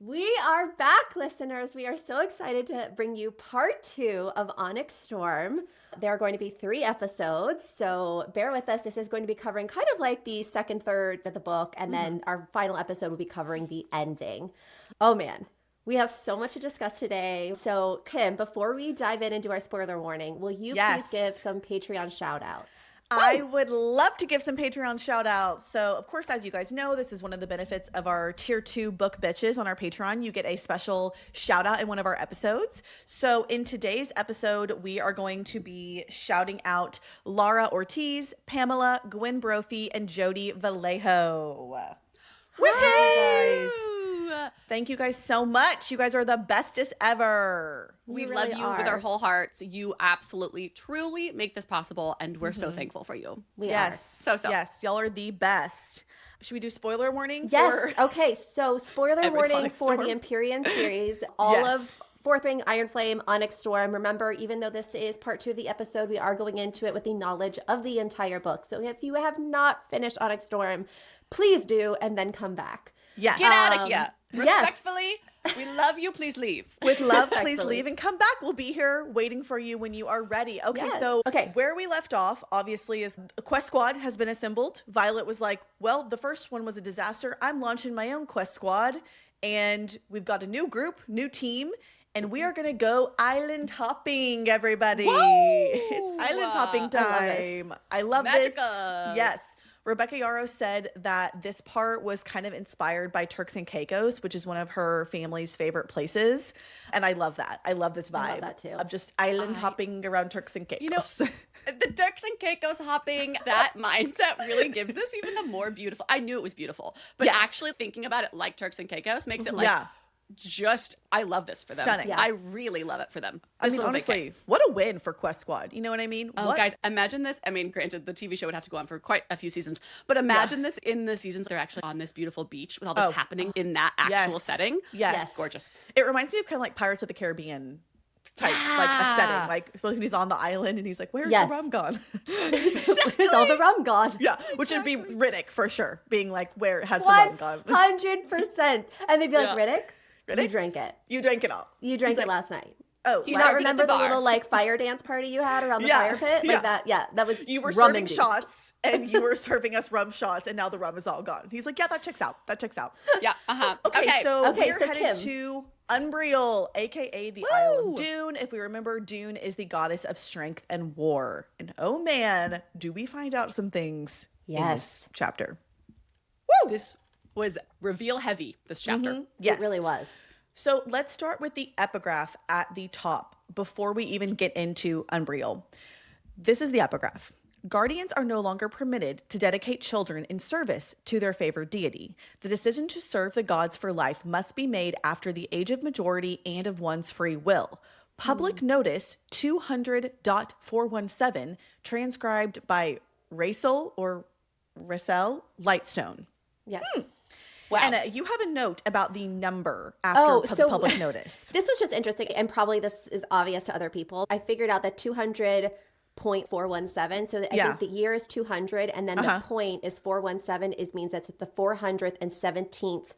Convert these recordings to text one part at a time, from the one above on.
We are back, listeners. We are so excited to bring you part 2 of Onyx Storm. There are going to be 3 episodes, so bear with us. This is going to be covering kind of like the second third of the book, and then our final episode will be covering the ending. Oh man, we have so much to discuss today. So Kim, before we dive in and do our spoiler warning, will you please give some Patreon shout outs? I would love to give some Patreon shout outs. So, of course, as you guys know, this is one of the benefits of our tier 2 book bitches on our Patreon. You get a special shout out in one of our episodes. So in today's episode, we are going to be shouting out Laura Ortiz, Pamela, Gwen Brophy, and Jody Vallejo. Hi, guys. Thank you guys so much. You guys are the bestest ever. We really love you with our whole hearts. You absolutely, truly make this possible, and we're so thankful for you. We are. So. Yes, y'all are the best. Should we do spoiler warning? Yes. Okay, so spoiler warning Onyx for Storm? the Empyrean series. All of Fourth Ring, Iron Flame, Onyx Storm. Remember, even though this is part 2 of the episode, we are going into it with the knowledge of the entire book. So if you have not finished Onyx Storm, please do, and then come back. Yes. Get out of here. Respectfully, we love you. Please leave. With love, please leave and come back. We'll be here waiting for you when you are ready. Okay, so where we left off, obviously, is the Quest Squad has been assembled. Violet was like, well, the first one was a disaster. I'm launching my own Quest Squad. And we've got a new group, new team. And we are going to go island hopping, everybody. Whoa! It's island hopping time. I love this. Yes. Rebecca Yarros said that this part was kind of inspired by Turks and Caicos, which is one of her family's favorite places. And I love that. I love this vibe I love that too. of just island hopping around Turks and Caicos. You know, the Turks and Caicos hopping, that mindset really gives this even the more beautiful. I knew it was beautiful, but actually thinking about it like Turks and Caicos makes it like... I love this for them. Stunning. I really love it for them. I mean, honestly, what a win for Quest Squad. You know what I mean? Oh, guys, imagine this. I mean, granted, the TV show would have to go on for quite a few seasons, but imagine this in the seasons they're actually on this beautiful beach with all this happening in that actual setting. Yes. Gorgeous. It reminds me of kind of like Pirates of the Caribbean type, like a setting. Like when he's on the island and he's like, where's the rum gone? Where's all the rum gone? Yeah, which would be Riddick for sure, being like, where has the rum gone? 100%. And they'd be like, Riddick? Ready? You drank it. You drank it all. You drank it last night. Oh, do you not remember the little like fire dance party you had around the fire pit? Like that? Yeah, that was you were serving shots and you were serving us rum shots, and now the rum is all gone. He's like, yeah, that checks out. That checks out. Yeah. Okay, so we're headed Kim. to Umbriel, aka the Isle of Dune. If we remember, Dune is the goddess of strength and war. And oh man, do we find out some things in this chapter? Woo! This was reveal heavy. This chapter. Yes, it really was. So let's start with the epigraph at the top before we even get into Umbriel. This is the epigraph. Guardians are no longer permitted to dedicate children in service to their favored deity. The decision to serve the gods for life must be made after the age of majority and of one's free will. Public notice 200.417, transcribed by Rachel Lightstone. Yes. Wow. Anna, you have a note about the number after public notice. This was just interesting, and probably this is obvious to other people. I figured out that 200.417, so I think the year is 200, and then the point is 417 means that's the 417th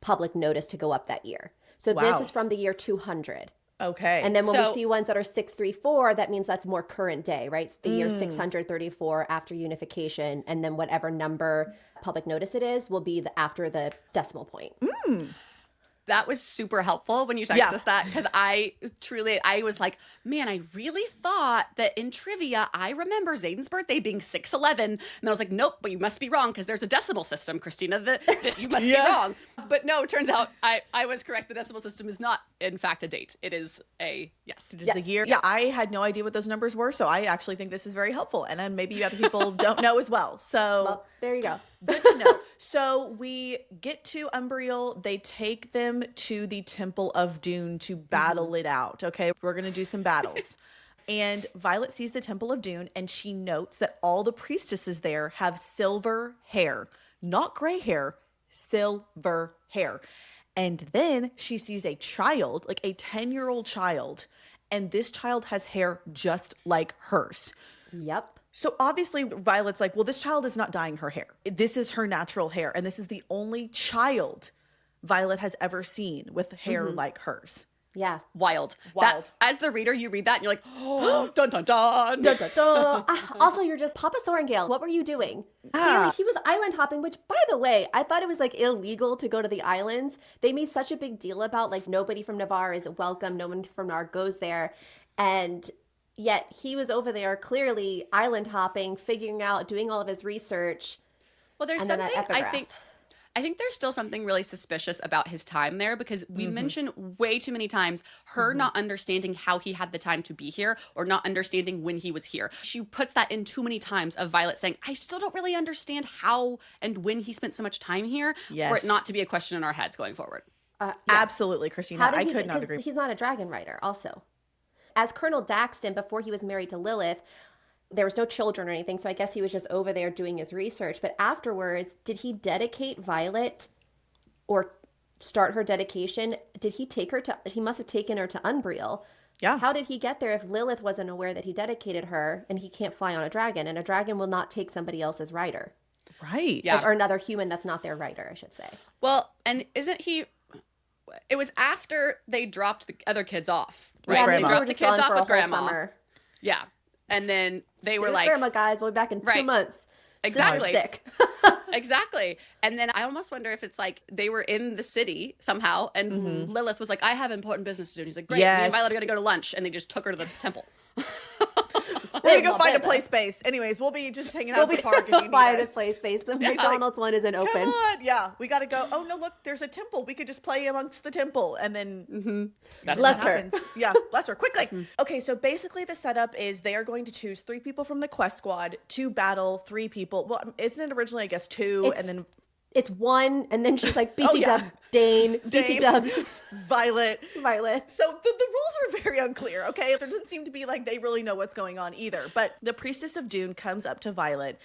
public notice to go up that year. So this is from the year 200. Okay. And then when we see ones that are 634, that means that's more current day, right? It's the year 634 after unification, and then whatever number public notice it is will be after the decimal point. That was super helpful when you texted us that, because I was like, man, I really thought that in trivia, I remember Zayden's birthday being 6/11. And I was like, nope, but you must be wrong because there's a decimal system, Kristina, that you must be wrong. But no, it turns out I was correct. The decimal system is not, in fact, a date. It is It is the year. Yeah, I had no idea what those numbers were, so I actually think this is very helpful. And then maybe other people don't know as well. So there you go. Good to know. So we get to Umbriel. They take them to the Temple of Dune to battle it out. Okay, we're going to do some battles. And Violet sees the Temple of Dune, and she notes that all the priestesses there have silver hair. Not gray hair, silver hair. And then she sees a child, like a 10-year-old child, and this child has hair just like hers. Yep. So obviously Violet's like, well, this child is not dyeing her hair. This is her natural hair. And this is the only child Violet has ever seen with hair like hers. Yeah. Wild. Wild. As the reader, you read that and you're like, oh, dun dun dun. Dun, dun, dun. Also, you're just Papa Sorrengail. What were you doing? Clearly, he was island hopping, which, by the way, I thought it was like illegal to go to the islands. They made such a big deal about like nobody from Navarre is welcome. No one from Navarre goes there. And yet he was over there clearly island hopping, figuring out, doing all of his research. Well, there's And then something that epigraph. I think there's still something really suspicious about his time there because we mentioned way too many times her not understanding how he had the time to be here or not understanding when he was here. She puts that in too many times of Violet saying, I still don't really understand how and when he spent so much time here for it not to be a question in our heads going forward. Yeah. Absolutely, Kristina. I could not agree. He's not a dragon rider also. As Colonel Daxton, before he was married to Lilith, there was no children or anything, so I guess he was just over there doing his research. But afterwards, did he dedicate Violet or start her dedication? Did he take her to, he must have taken her to Umbriel. Yeah. How did he get there if Lilith wasn't aware that he dedicated her and he can't fly on a dragon? And a dragon will not take somebody else's rider. Right. Yeah. Or another human that's not their rider, I should say. Well, and isn't he, it was after they dropped the other kids off, right? Yeah, They Grandma. dropped the kids off with Grandma. Summer. Yeah. And then they were Stay with like, Grandma, guys, we'll be back in 2 months. Exactly. Sister's sick. Exactly. And then I almost wonder if it's like they were in the city somehow and Lilith was like, I have important business to do. And he's like, great, me and Violet are going to go to lunch. And they just took her to the temple. We're going to go find a play space. Anyways, we'll be just hanging out at the park. If you need Find a us. play space. The McDonald's one isn't open. Come on. Yeah. We got to go. Oh, no, look, there's a temple. We could just play amongst the temple. And then That's Bless what her. happened. happens. Yeah, bless her. Quickly. Okay, so basically the setup is they are going to choose 3 people from the quest squad to battle 3 people. Well, isn't it originally, I guess, 2 and then It's 1, and then she's like, BT yeah. dubs, Dane, BT dubs, Violet. Violet. So the rules are very unclear, okay? There doesn't seem to be like they really know what's going on either. But the Priestess of Dune comes up to Violet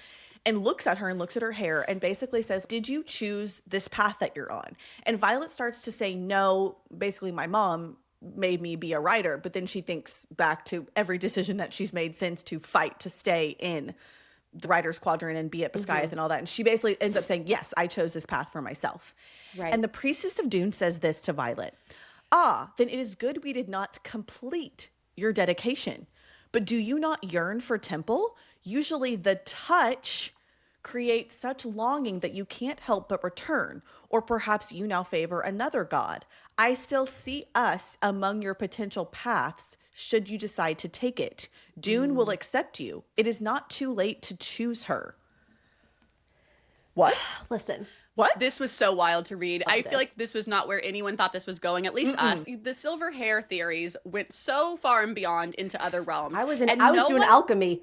and looks at her and looks at her hair and basically says, did you choose this path that you're on? And Violet starts to say, no, basically my mom made me be a writer. But then she thinks back to every decision that she's made since to fight to stay in the writer's quadrant and be at Biscayeth and all that. And she basically ends up saying, yes, I chose this path for myself. Right. And the Priestess of Dune says this to Violet. Ah, then it is good we did not complete your dedication. But do you not yearn for temple? Usually the touch creates such longing that you can't help but return. Or perhaps you now favor another god. I still see us among your potential paths should you decide to take it. Dune will accept you. It is not too late to choose her. What? Listen. What? This was so wild to read. I this. feel like this was not where anyone thought this was going, at least us. The silver hair theories went so far and beyond into other realms. I was And doing alchemy.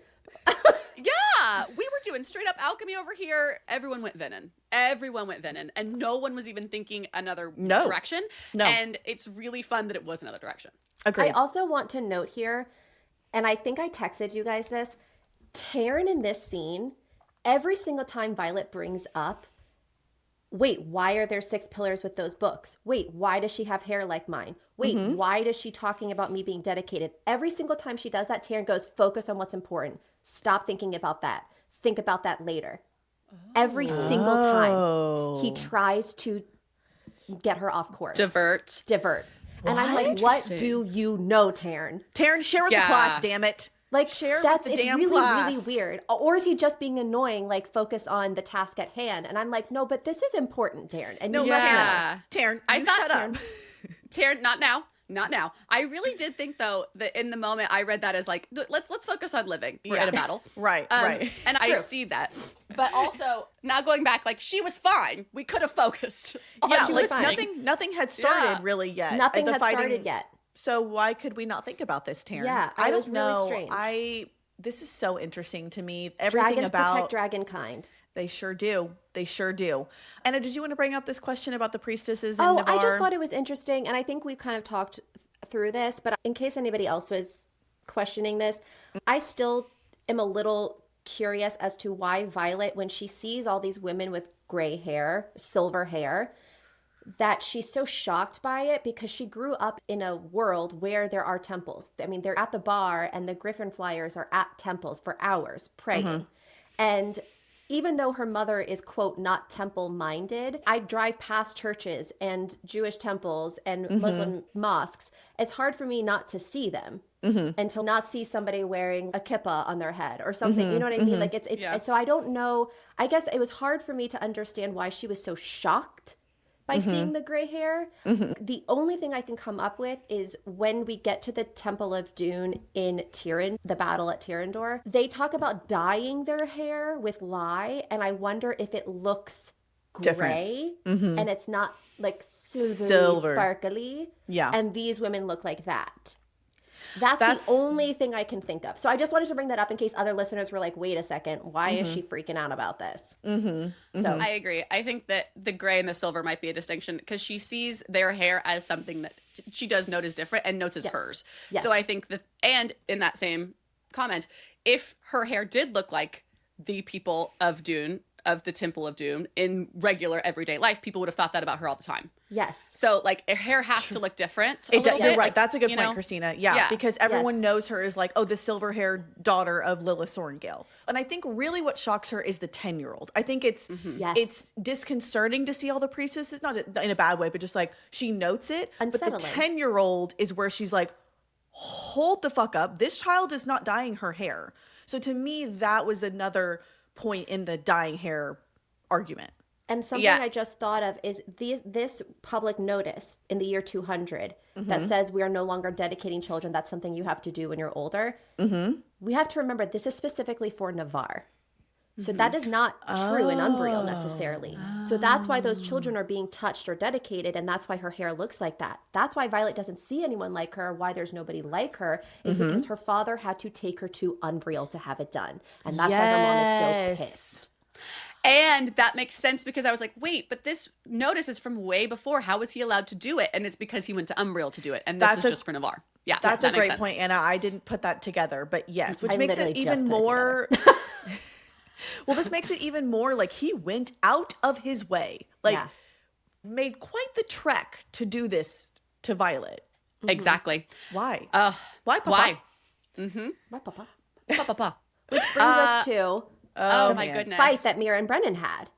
Yeah, we were doing straight up alchemy over here. Everyone went venom. And no one was even thinking another direction. No. And it's really fun that it was another direction. Agreed. I also want to note here, and I think I texted you guys this, Taryn in this scene, every single time Violet brings up, wait, why are there 6 pillars with those books? Wait, why does she have hair like mine? Wait, why does she talking about me being dedicated? Every single time she does that, Taryn goes, focus on what's important. Stop thinking about that. Think about that later. Every single time he tries to get her off course. Divert. And I'm like, what do you know, Taryn? Taryn, share with the class, damn it. Like, share that's with the it's damn really, class. really weird. Or is he just being annoying, like focus on the task at hand? And I'm like, no, but this is important, Taryn. And you must know. Yeah. Taryn, I you thought shut up. Taryn, not now. Not now. I really did think though that in the moment I read that as like let's focus on living. We're in a battle. Right. And I see that. But also now going back, like she was fine. We could have focused. Yeah, she like was fine. nothing had started really yet. Nothing The had fighting- started yet. So why could we not think about this, Taryn? Yeah, I it don't was really know. strange. This is so interesting to me. Everything Dragons about protect dragonkind. They sure do. They sure do. Anna, did you want to bring up this question about the priestesses in Oh, Navarre? I just thought it was interesting. And I think we've kind of talked through this, but in case anybody else was questioning this, I still am a little curious as to why Violet, when she sees all these women with gray hair, silver hair, that she's so shocked by it because she grew up in a world where there are temples. I mean, they're at the bar and the Griffin Flyers are at temples for hours praying. And even though her mother is, quote, not temple-minded, I drive past churches and Jewish temples and Muslim mosques. It's hard for me not to see them and to not see somebody wearing a kippah on their head or something. You know what I mean? Like so I don't know. I guess it was hard for me to understand why she was so shocked by seeing the gray hair. The only thing I can come up with is when we get to the Temple of Dune in Tiryn, the battle at Tyrrendor, they talk about dyeing their hair with lye, and I wonder if it looks gray and it's not like silver, sparkly. Yeah. And these women look like that. That's the only thing I can think of. So I just wanted to bring that up in case other listeners were like, wait a second, why is she freaking out about this? So I agree. I think that the gray and the silver might be a distinction because she sees their hair as something that she does note as different and notes as hers. Yes. So I think that, and in that same comment, if her hair did look like the people of Dune, of the Temple of Doom in regular everyday life, people would have thought that about her all the time. Yes. So like her hair has to look different. You're Bit, right. That's a good point, know? Kristina. Yeah, because everyone knows her as like, oh, the silver-haired daughter of Lilith Sorrengail. And I think really what shocks her is the 10-year-old. I think it's it's disconcerting to see all the priestesses, not in a bad way, but just like she notes it. Unsettling. But the 10-year-old is where she's like, hold the fuck up. This child is not dyeing her hair. So to me, that was another point in the dyeing hair argument. And something I just thought of is this public notice in the year 200 that says we are no longer dedicating children. That's something you have to do when you're older. We have to remember this is specifically for Navarre. So that is not true in Umbriel necessarily. So that's why those children are being touched or dedicated, and that's why her hair looks like that. That's why Violet doesn't see anyone like her, why there's nobody like her, is because her father had to take her to Umbriel to have it done. And that's why her mom is so pissed. And that makes sense because I was like, wait, but this notice is from way before. How was he allowed to do it? And it's because he went to Umbriel to do it. And this was just for Navarre. Yeah, that's that a great point, Anna. I didn't put that together, but yes, which makes it even more... Well, this makes it even more like he went out of his way, like made quite the trek to do this to Violet. Exactly. Why? Why, Papa? Why? Why, Papa? Papa. Which brings us to my goodness, fight that Mira and Brennan had.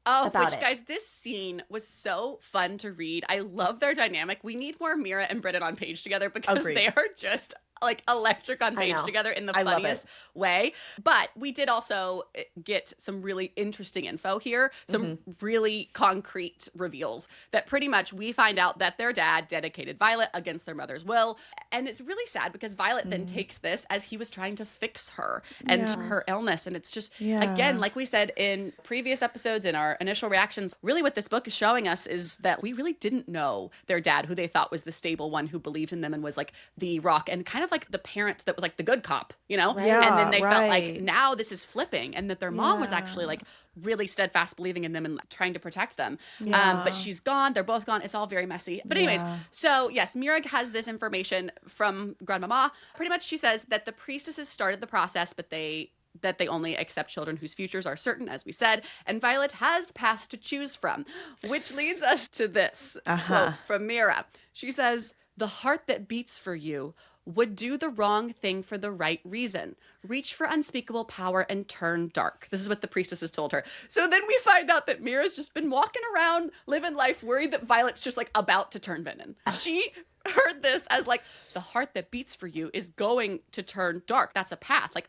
Guys, this scene was so fun to read. I love their dynamic. We need more Mira and Brennan on page together because they are just like electric on page together in the funniest way. But we did also get some really interesting info here, some really concrete reveals that pretty much we find out that their dad dedicated Violet against their mother's will. And it's really sad because Violet then takes this as he was trying to fix her and her illness. And it's just, again, like we said in previous episodes, in our initial reactions, really what this book is showing us is that we really didn't know their dad, who they thought was the stable one who believed in them and was like the rock and kind of like the parent that was like the good cop, you know? Right. Yeah, and then they felt like now this is flipping and that their mom was actually like really steadfast believing in them and trying to protect them. But she's gone. They're both gone. It's all very messy. But anyways, so yes, Mira has this information from Grandmama. Pretty much she says that the priestesses started the process, but that they only accept children whose futures are certain, as we said, and Violet has past to choose from, which leads us to this quote from Mira. She says, "The heart that beats for you would do the wrong thing for the right reason, reach for unspeakable power and turn dark." This is what the priestesses told her. So then we find out that Mira's just been walking around living life worried that Violet's just like about to turn venom. She heard this as like, the heart that beats for you is going to turn dark. That's a path. Like,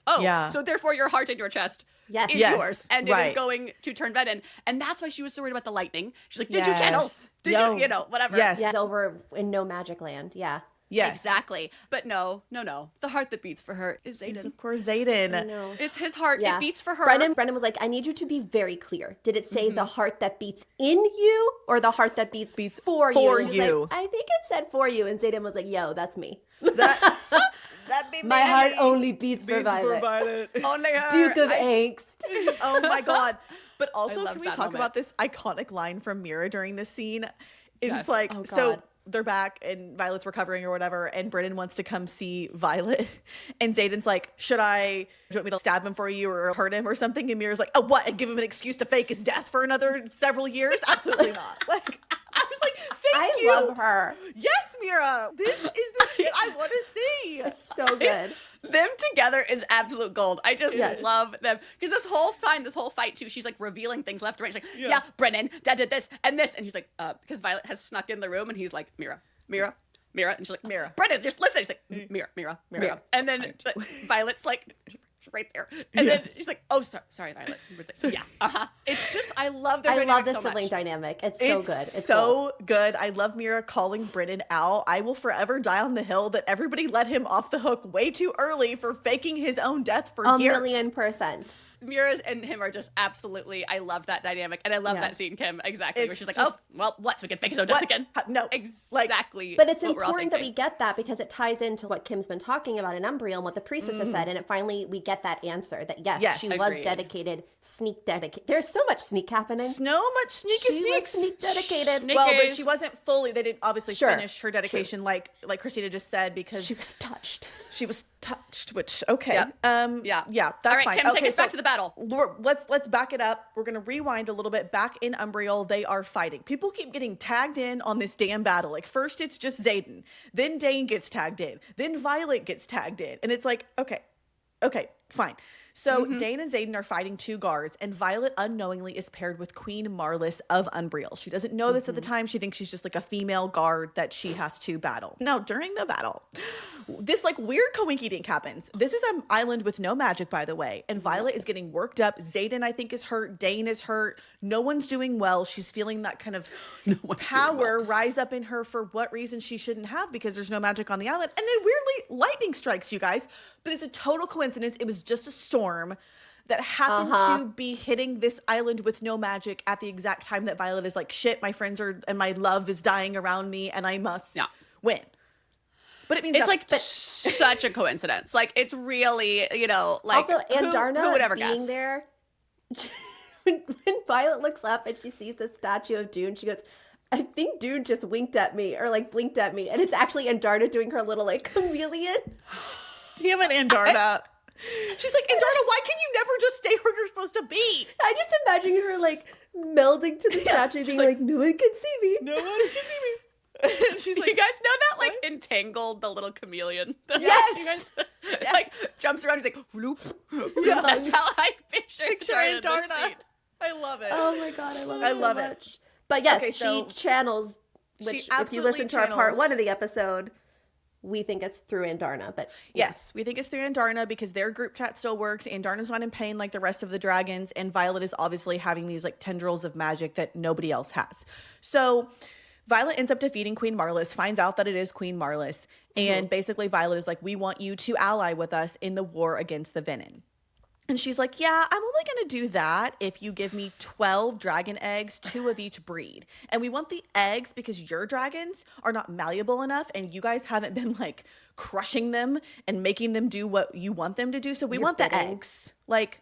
so therefore your heart in your chest is yours. And it is going to turn venom. And that's why she was so worried about the lightning. She's like, did you channel? Did you know, whatever. Yes. Over in no magic land. Yeah. Yes. Exactly. But no. The heart that beats for her is Xaden. It's of course Xaden. I know. It's his heart. It beats for her. Brennan was like, I need you to be very clear. Did it say the heart that beats in you or the heart that beats for you? And she was like, I think it said for you. And Xaden was like, yo, that's me. That be my heart only beats for Violet. Only her. Duke of Angst. Oh my God. But also, I can we love that talk moment. about this iconic line from Mira during this scene? It's Yes. like, Oh, so God. they're back and Violet's recovering or whatever, and Brennan wants to come see Violet. And Xaden's like, do you want me to stab him for you or hurt him or something? And Mira's like, oh, what? And give him an excuse to fake his death for another several years? Absolutely not. Like, I was like, thank you. I love her. Yes, Mira. This is the shit I want to see. It's so good. Them together is absolute gold. I just love them. Because this whole fight too, she's like revealing things left and right. She's like, yeah, Brennan, Dad did this and this. And he's like, because Violet has snuck in the room and he's like, Mira. And she's like, Mira. Brennan, just listen. He's like, Mira. And then Violet's like, right there. And then she's like, oh, sorry, Violet. It's just, I love their dynamic the so sibling much. dynamic. It's so good. It's so good. I love Mira calling Brennan out. I will forever die on the hill that everybody let him off the hook way too early for faking his own death for years. 1,000,000%. Mira and him are just absolutely, I love that dynamic. And I love that scene, Kim, exactly. Where she's like, oh, well, what? So we can fake his own death again? No. Exactly. But it's important that we get that because it ties into what Kim's been talking about in Umbriel and what the priestess has said. And we get that answer that yes she was dedicated, sneak dedicated. There's so much sneak happening. So much sneak dedicated. Well, but she wasn't fully, they didn't obviously finish her dedication like Kristina just said because she was touched. Which, okay. Yeah, that's all right, fine. Kim, take us back to the battle. Let's back it up. We're going to rewind a little bit. Back in Umbriel, they are fighting. People keep getting tagged in on this damn battle. Like, first it's just Xaden. Then Dane gets tagged in. Then Violet gets tagged in. And it's like, okay, fine. So Dane and Xaden are fighting two guards, and Violet unknowingly is paired with Queen Marlis of Umbriel. She doesn't know this at the time. She thinks she's just like a female guard that she has to battle. Now, during the battle, this like weird coinky-dink happens. This is an island with no magic, by the way, and Violet is getting worked up. Xaden, I think, is hurt. Dane is hurt. No one's doing well. She's feeling that kind of power rise up in her for what reason she shouldn't have because there's no magic on the island. And then weirdly, lightning strikes, you guys. But it's a total coincidence. It was just a storm that happened to be hitting this island with no magic at the exact time that Violet is like, shit, my friends are, and my love is dying around me and I must win. But it means it's like such a coincidence. Like it's really, like also Andarna who would ever being guess? there. when Violet looks up and she sees the statue of Dune, she goes, I think Dune just winked at me or like blinked at me. And it's actually Andarna doing her little like chameleon. Damn it, Andarna. She's like, Andarna, why can you never just stay where you're supposed to be? I just imagine her like melding to the statue being like, no one can see me. No one can see me. And she's like, you guys know that like entangled the little chameleon? Yes. You guys, like jumps around. He's like, whoop. That's how I picture Andarna. I love it. Oh my God, I love it so much. But yes, she channels, which if you listen to our part 1 of the episode, we think it's through Andarna, but yes, we think it's through Andarna because their group chat still works. Andarna's not in pain like the rest of the dragons, and Violet is obviously having these like tendrils of magic that nobody else has. So Violet ends up defeating Queen Marlis, finds out that it is Queen Marlis, and basically Violet is like, we want you to ally with us in the war against the Venin. And she's like, yeah, I'm only going to do that if you give me 12 dragon eggs, 2 of each breed. And we want the eggs because your dragons are not malleable enough and you guys haven't been like crushing them and making them do what you want them to do. So we want the eggs. Like,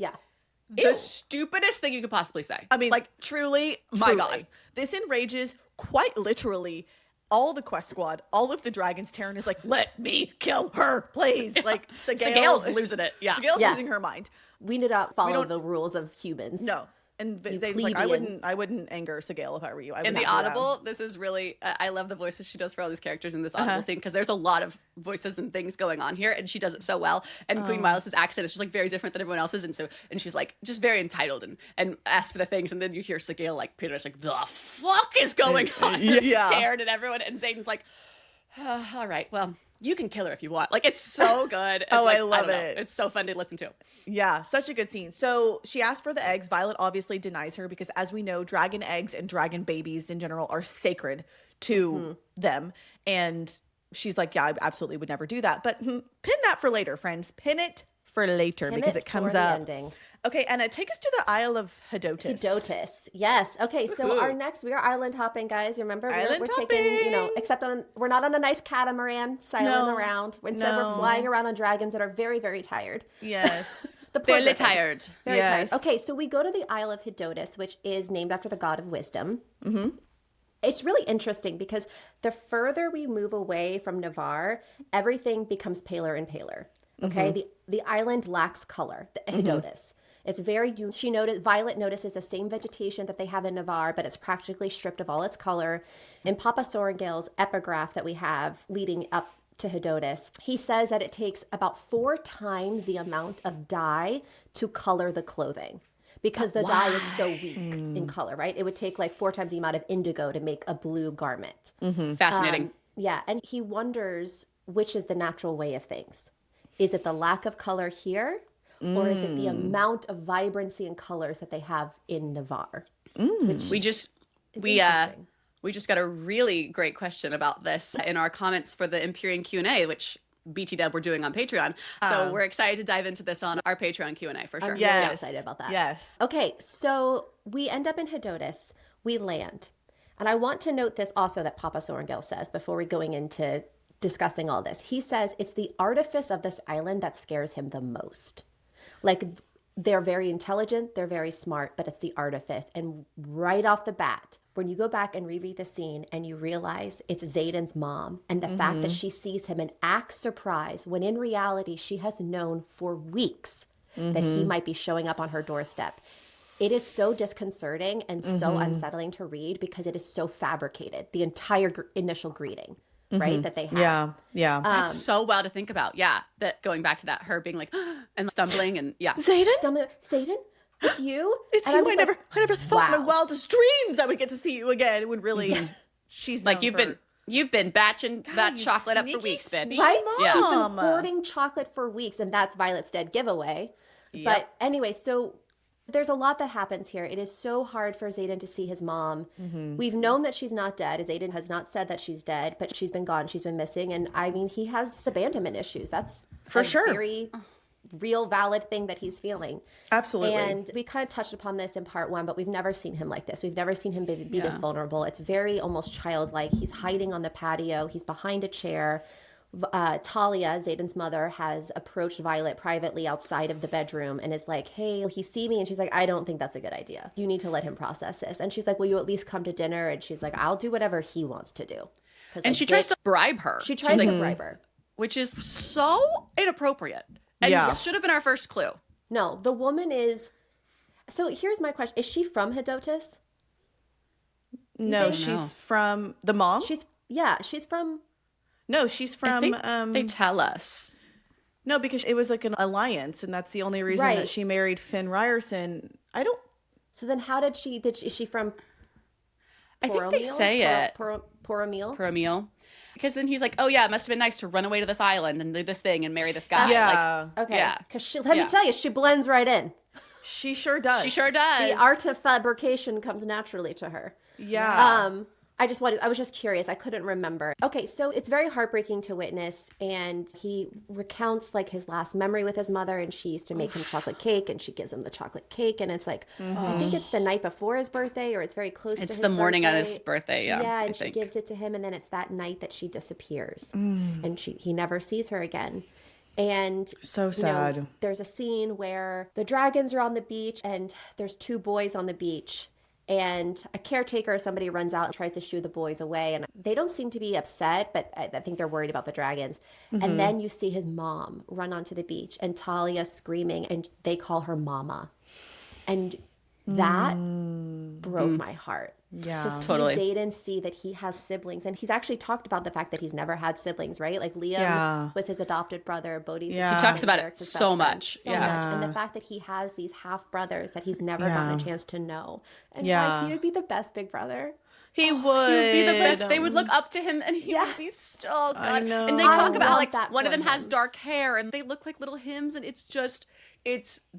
the stupidest thing you could possibly say. I mean, like truly, my God. This enrages quite literally all the quest squad, all of the dragons. Taryn is like, let me kill her, please. Like, Sigale's losing it. Yeah. Sigale's losing her mind. We did not follow the rules of humans. No. And Zane's like, I wouldn't anger Sigale if I were you. I would in the audible, this is really, I love the voices she does for all these characters in this audible scene because there's a lot of voices and things going on here, and she does it so well. And Queen Marlis's accent is just like very different than everyone else's, and she's like just very entitled and asks for the things, and then you hear Sigale like Peter's like, the fuck is going on? Taryn and everyone, and Zane's like, all right, well, you can kill her if you want. Like, it's so good. It's I love it. It's so fun to listen to. Yeah, such a good scene. So she asked for the eggs. Violet obviously denies her because, as we know, dragon eggs and dragon babies in general are sacred to them. And she's like, yeah, I absolutely would never do that. But pin that for later, friends. Pin it for later because it comes up. Ending. Okay, Anna, take us to the Isle of Hedotus. Yes. Okay, so we are island hopping, guys. Remember, we're taking, except we're not on a nice catamaran sailing around. Instead, we're flying around on dragons that are very, very tired. Yes. Very tired. Very tired. Okay, so we go to the Isle of Hedotus, which is named after the god of wisdom. Mm-hmm. It's really interesting because the further we move away from Navarre, everything becomes paler and paler. Okay, the island lacks color, the Hedotus. It's very, Violet notices the same vegetation that they have in Navarre, but it's practically stripped of all its color. In Papa Sorrengail's epigraph that we have leading up to Hedotus, he says that it takes about 4 times the amount of dye to color the clothing because the dye is so weak in color, right? It would take like 4 times the amount of indigo to make a blue garment. Fascinating. Yeah, and he wonders which is the natural way of things. Is it the lack of color here, or is it the amount of vibrancy and colors that they have in Navarre? We just got a really great question about this in our comments for the Empyrean Q&A, which BT Dub we're doing on Patreon. So we're excited to dive into this on our Patreon Q&A for sure. I'm really excited about that. Yes. Okay, so we end up in Hedotus. We land. And I want to note this also that Papa Sorrengail says before we're going into discussing all this. He says it's the artifice of this island that scares him the most. Like, they're very intelligent, they're very smart, but it's the artifice. And right off the bat, when you go back and reread the scene and you realize it's Xaden's mom and the fact that she sees him and acts surprised when in reality she has known for weeks that he might be showing up on her doorstep. It is so disconcerting and so unsettling to read because it is so fabricated, the entire initial greeting. Right, that they have. Yeah. That's so wild to think about. Yeah, that going back to that, her being like and stumbling and Xaden? Xaden, it's you. It's And you. I'm I just never thought in my wow. wildest dreams I would get to see you again. It would really. She's like known you've been batching that you chocolate up for sneaky, weeks, bitch. sneaky Right? mom. She's been hoarding chocolate for weeks, and that's Violet's dead giveaway. Yep. But anyway, so there's a lot that happens here. It is so hard for Xaden to see his mom. We've known that she's not dead. Xaden has not said that she's dead, but she's been gone. She's been missing. And I mean, he has abandonment issues. That's For a sure. very real, valid thing that he's feeling. Absolutely. And we kind of touched upon this in part 1, but we've never seen him like this. We've never seen him be this vulnerable. It's very almost childlike. He's hiding on the patio. He's behind a chair. Talia, Xaden's mother, has approached Violet privately outside of the bedroom and is like, hey, he see me? And she's like, I don't think that's a good idea. You need to let him process this. And she's like, will you at least come to dinner? And she's like, I'll do whatever he wants to do. And she tries to bribe her. She tries to bribe her. Which is so inappropriate. And this should have been our first clue. No, the woman is... So here's my question. Is she from Hedotus? No, she's from the mom. She's from... No, she's from. I think they tell us. No, because it was like an alliance, and that's the only reason that she married Finn Ryerson. I don't. So then how did she... Is she from... I think they say it. Poromil? Poromil. Because then he's like, oh yeah, it must have been nice to run away to this island and do this thing and marry this guy. Yeah. Like, Okay. Yeah. Because let me tell you, she blends right in. She sure does. She sure does. The art of fabrication comes naturally to her. Yeah. I was just curious. I couldn't remember. Okay, so it's very heartbreaking to witness, and he recounts like his last memory with his mother, and she used to make him chocolate cake, and she gives him the chocolate cake, and it's like, I think it's the night before his birthday, or it's very close to his birthday. It's the morning on his birthday, yeah. Yeah, and she gives it to him, and then it's that night that she disappears, and he never sees her again. And so sad. There's a scene where the dragons are on the beach, and there's 2 boys on the beach. And a caretaker or somebody runs out and tries to shoo the boys away. And they don't seem to be upset, but I think they're worried about the dragons. And then you see his mom run onto the beach and Talia screaming, and they call her Mama. And that broke my heart. Yeah. To see Totally. Xaden see that he has siblings. And he's actually talked about the fact that he's never had siblings, right? Like Liam was his adopted brother. Bodhi's his He talks about it Eric's his so best friend. much. So Yeah. much. And the fact that he has these half brothers that he's never gotten a chance to know. And Yeah. guys, he would be the best big brother. He would. He would be the best. They would look up to him and he would be so good. I know. And they I talk about how want like that one of for them has him. dark hair and they look like little hymns and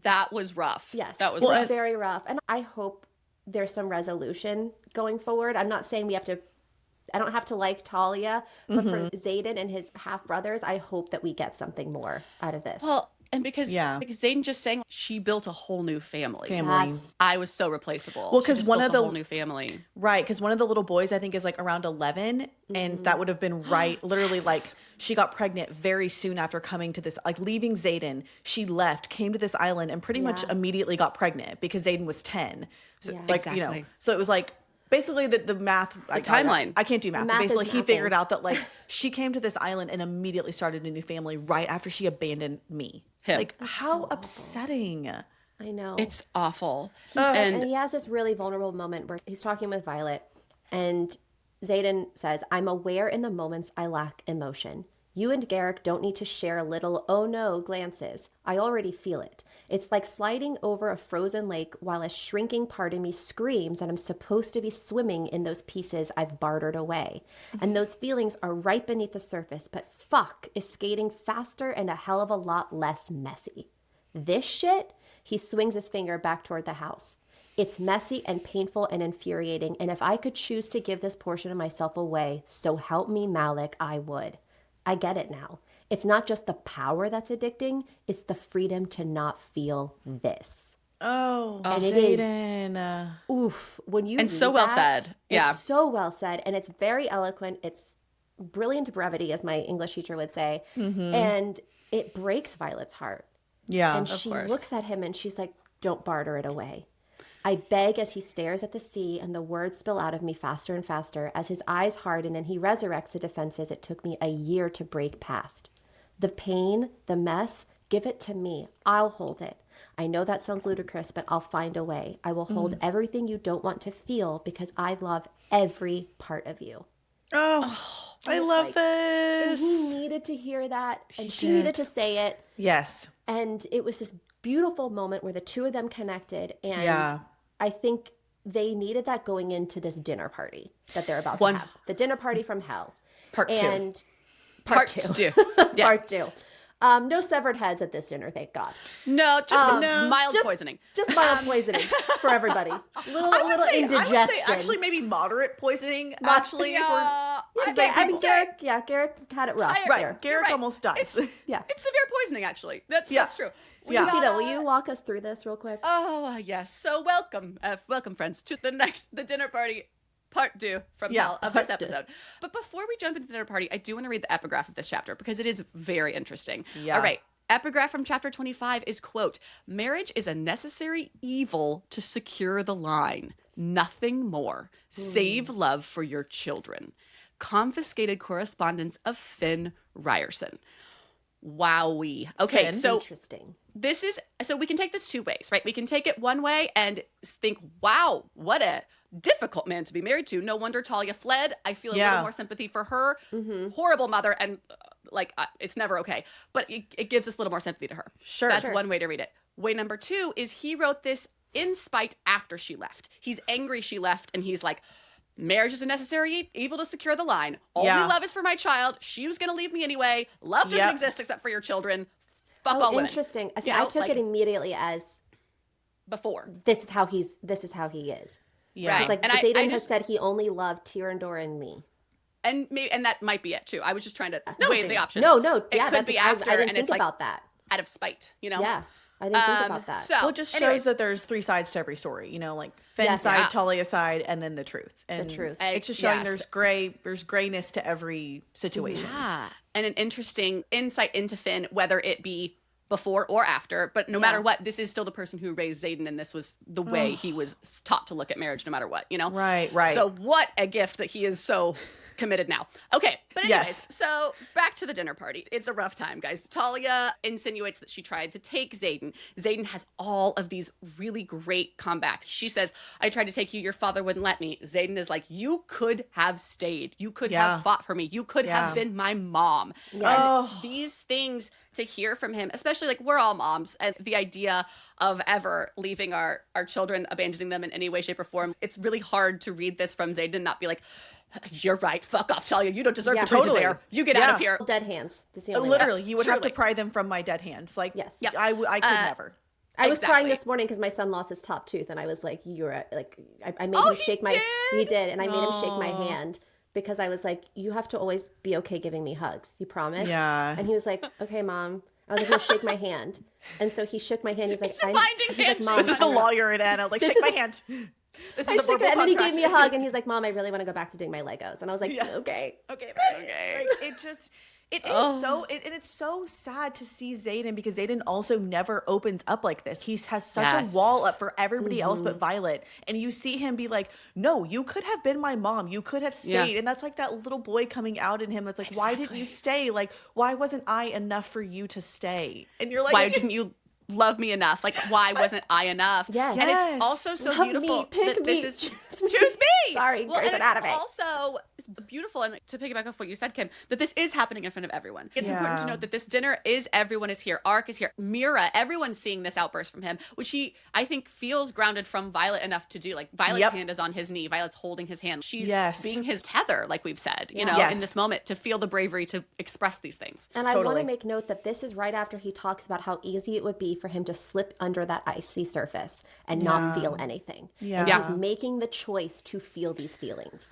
that was rough. Yes. That was It rough. was very rough. And I hope there's some resolution going forward. I'm not saying I don't have to like Talia, but for Xaden and his half brothers, I hope that we get something more out of this. Well, and because Yeah. like Zayden just saying she built a whole new family. That's- I was so replaceable. Well, She 'cause just one built of the- a whole new family. Right, because one of the little boys, I think, is like around 11, and that would have been right. Literally, like she got pregnant very soon after coming to this, like leaving Xaden. She left, came to this island, and pretty much immediately got pregnant because Xaden was 10. So, Yeah. like you know, Exactly. so it was like basically the math, the timeline. I can't do math. math But is basically, he mathing. figured out that like she came to this island and immediately started a new family right after she abandoned me. Him. Like how upsetting. I know. It's awful. And he has this really vulnerable moment where he's talking with Violet, and Xaden says, I'm aware in the moments I lack emotion. You and Garrick don't need to share little oh no glances. I already feel it. It's like sliding over a frozen lake while a shrinking part of me screams that I'm supposed to be swimming in those pieces I've bartered away. And those feelings are right beneath the surface, but fuck is skating faster and a hell of a lot less messy. This shit, he swings his finger back toward the house. It's messy and painful and infuriating, and if I could choose to give this portion of myself away, so help me Malik, I would. I get it now. It's not just the power that's addicting, it's the freedom to not feel this. Oh, and it is, oof. When you and so well said. Yeah. It's so well said, and it's very eloquent. It's brilliant brevity, as my English teacher would say, and it breaks Violet's heart. Yeah, and she looks at him and she's like, don't barter it away. I beg as he stares at the sea, and the words spill out of me faster and faster as his eyes harden and he resurrects the defenses it took me a year to break past. The pain, the mess, give it to me. I'll hold it. I know that sounds ludicrous, but I'll find a way. I will hold everything you don't want to feel because I love every part of you. Oh, I love this. And he needed to hear that, and she needed to say it. Yes. And it was this beautiful moment where the two of them connected, and I think they needed that going into this dinner party that they're about to have. The dinner party from hell. Part two. Part two. Yeah. Part two. No severed heads at this dinner, thank God. No, just mild poisoning. Just mild poisoning for everybody. Little indigestion. I would say actually maybe moderate poisoning. Actually, Garrick had it rough. Right, Garrick almost dies. It's severe poisoning. Actually, that's true. Kristina, will you walk us through this real quick? Oh yes. So welcome friends to the dinner party. Part 2 from hell of this episode. But before we jump into the dinner party, I do want to read the epigraph of this chapter because it is very interesting. Yeah. All right. Epigraph from chapter 25 is, quote, marriage is a necessary evil to secure the line. Nothing more. Save love for your children. Confiscated correspondence of Finn Ryerson. Wowee. Okay, Finn. so interesting. So we can take this two ways, right? We can take it one way and think, wow, what a difficult man to be married to. No wonder Talia fled. I feel a little more sympathy for her. Horrible mother, and it's never okay. But it gives us a little more sympathy to her. Sure. That's one way to read it. Way number 2 is he wrote this in spite after she left. He's angry she left, and he's like, marriage is a necessary evil to secure the line. Only love is for my child. She was going to leave me anyway. Love doesn't exist except for your children. Fuck all women. Interesting. I took it immediately as before. This is how he is. Yeah. Right. Like Zayden has said he only loved Tyrandor and me. And that might be it too. I was just trying to weigh the options. No. It could be after, I didn't and think it's like about that. Out of spite, Yeah. I didn't think about that. So, well, it just shows that there's 3 sides to every story, like Finn's side, Talia's side, and then the truth. And the truth. It's just showing there's grayness to every situation. Yeah. And an interesting insight into Finn, whether it be before or after, but no matter what, this is still the person who raised Zayden, and this was the way he was taught to look at marriage no matter what, Right. So what a gift that he is so committed now. Okay, but anyways, so back to the dinner party. It's a rough time, guys. Talia insinuates that she tried to take Zayden. Zayden has all of these really great comebacks. She says, I tried to take you, your father wouldn't let me. Zayden is like, you could have stayed. You could have fought for me. You could have been my mom. Yeah. And these things to hear from him, especially like we're all moms, and the idea of ever leaving our children, abandoning them in any way, shape, or form. It's really hard to read this from Zayden and not be like, you're right. Fuck off, Talia. You don't deserve to breathe his air. You get out of here. Dead hands. Literally, you would have to pry them from my dead hands. Like, I could never. I was crying this morning because my son lost his top tooth, and I was like, "You're like," I made him shake my. He did, and I made him shake my hand because I was like, "You have to always be okay giving me hugs. You promise?" Yeah. And he was like, "Okay, Mom." I was like, "He'll shake my hand," and so he shook my hand. He's like, "It's a binding hand." Mom, this is the lawyer in Anna. Like, shake my hand. This is a verbal and then he gave me a hug, and he's like, "Mom, I really want to go back to doing my Legos." And I was like, "Okay." Like, it's so sad to see Zayden, because Zayden also never opens up like this. He has such a wall up for everybody else but Violet, and you see him be like, "No, you could have been my mom. You could have stayed." And that's like that little boy coming out in him. That's like, why didn't you stay? Like, why wasn't I enough for you to stay? And you're like, why didn't you love me enough? Like, why wasn't I enough? Yes. And it's also so Love beautiful me, pick that me, this is choose me. Sorry, well, Grey's and Anatomy. it's also beautiful, and to piggyback off what you said, Kim, that this is happening in front of everyone. It's important to note that this dinner is everyone is here. Ark is here. Mira, everyone's seeing this outburst from him, which he, I think, feels grounded from Violet enough to do. Like, Violet's hand is on his knee. Violet's holding his hand. She's being his tether, like we've said, you know, in this moment to feel the bravery to express these things. And I want to make note that this is right after he talks about how easy it would be for him to slip under that icy surface and not feel anything. And he's making the choice to feel these feelings.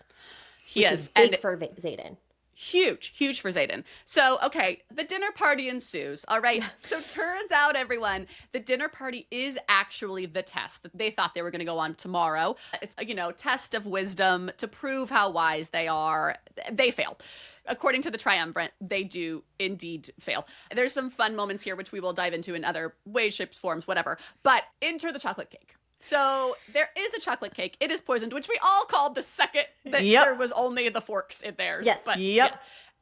He which is big for Xaden. Huge for Xaden. So, okay, the dinner party ensues. All right. So turns out, everyone, the dinner party is actually the test that they thought they were going to go on tomorrow. It's, you know, test of wisdom to prove how wise they are. They failed. According to the Triumvirate, they do indeed fail. There's some fun moments here, which we will dive into in other ways, shapes, forms, whatever. But enter the chocolate cake. So there is a chocolate cake. It is poisoned, which we all called the second that there was only the forks in theirs. Yes. But,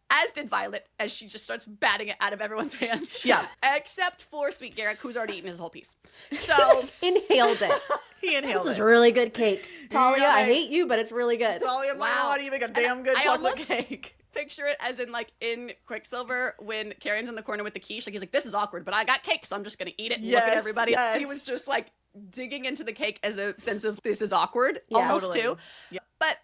as did Violet, as she just starts batting it out of everyone's hands. Yeah. Except for Sweet Garrick, who's already eaten his whole piece. So inhaled it. He inhaled This is really good cake. Talia, I hate you, but it's really good. Talia, not even a damn good chocolate cake. Picture it as in, like, in Quicksilver when Karen's in the corner with the quiche. Like, he's like, this is awkward, but I got cake, so I'm just going to eat it and look at everybody. Yes. He was just, like, digging into the cake as a sense of this is awkward, almost, too. Yeah. But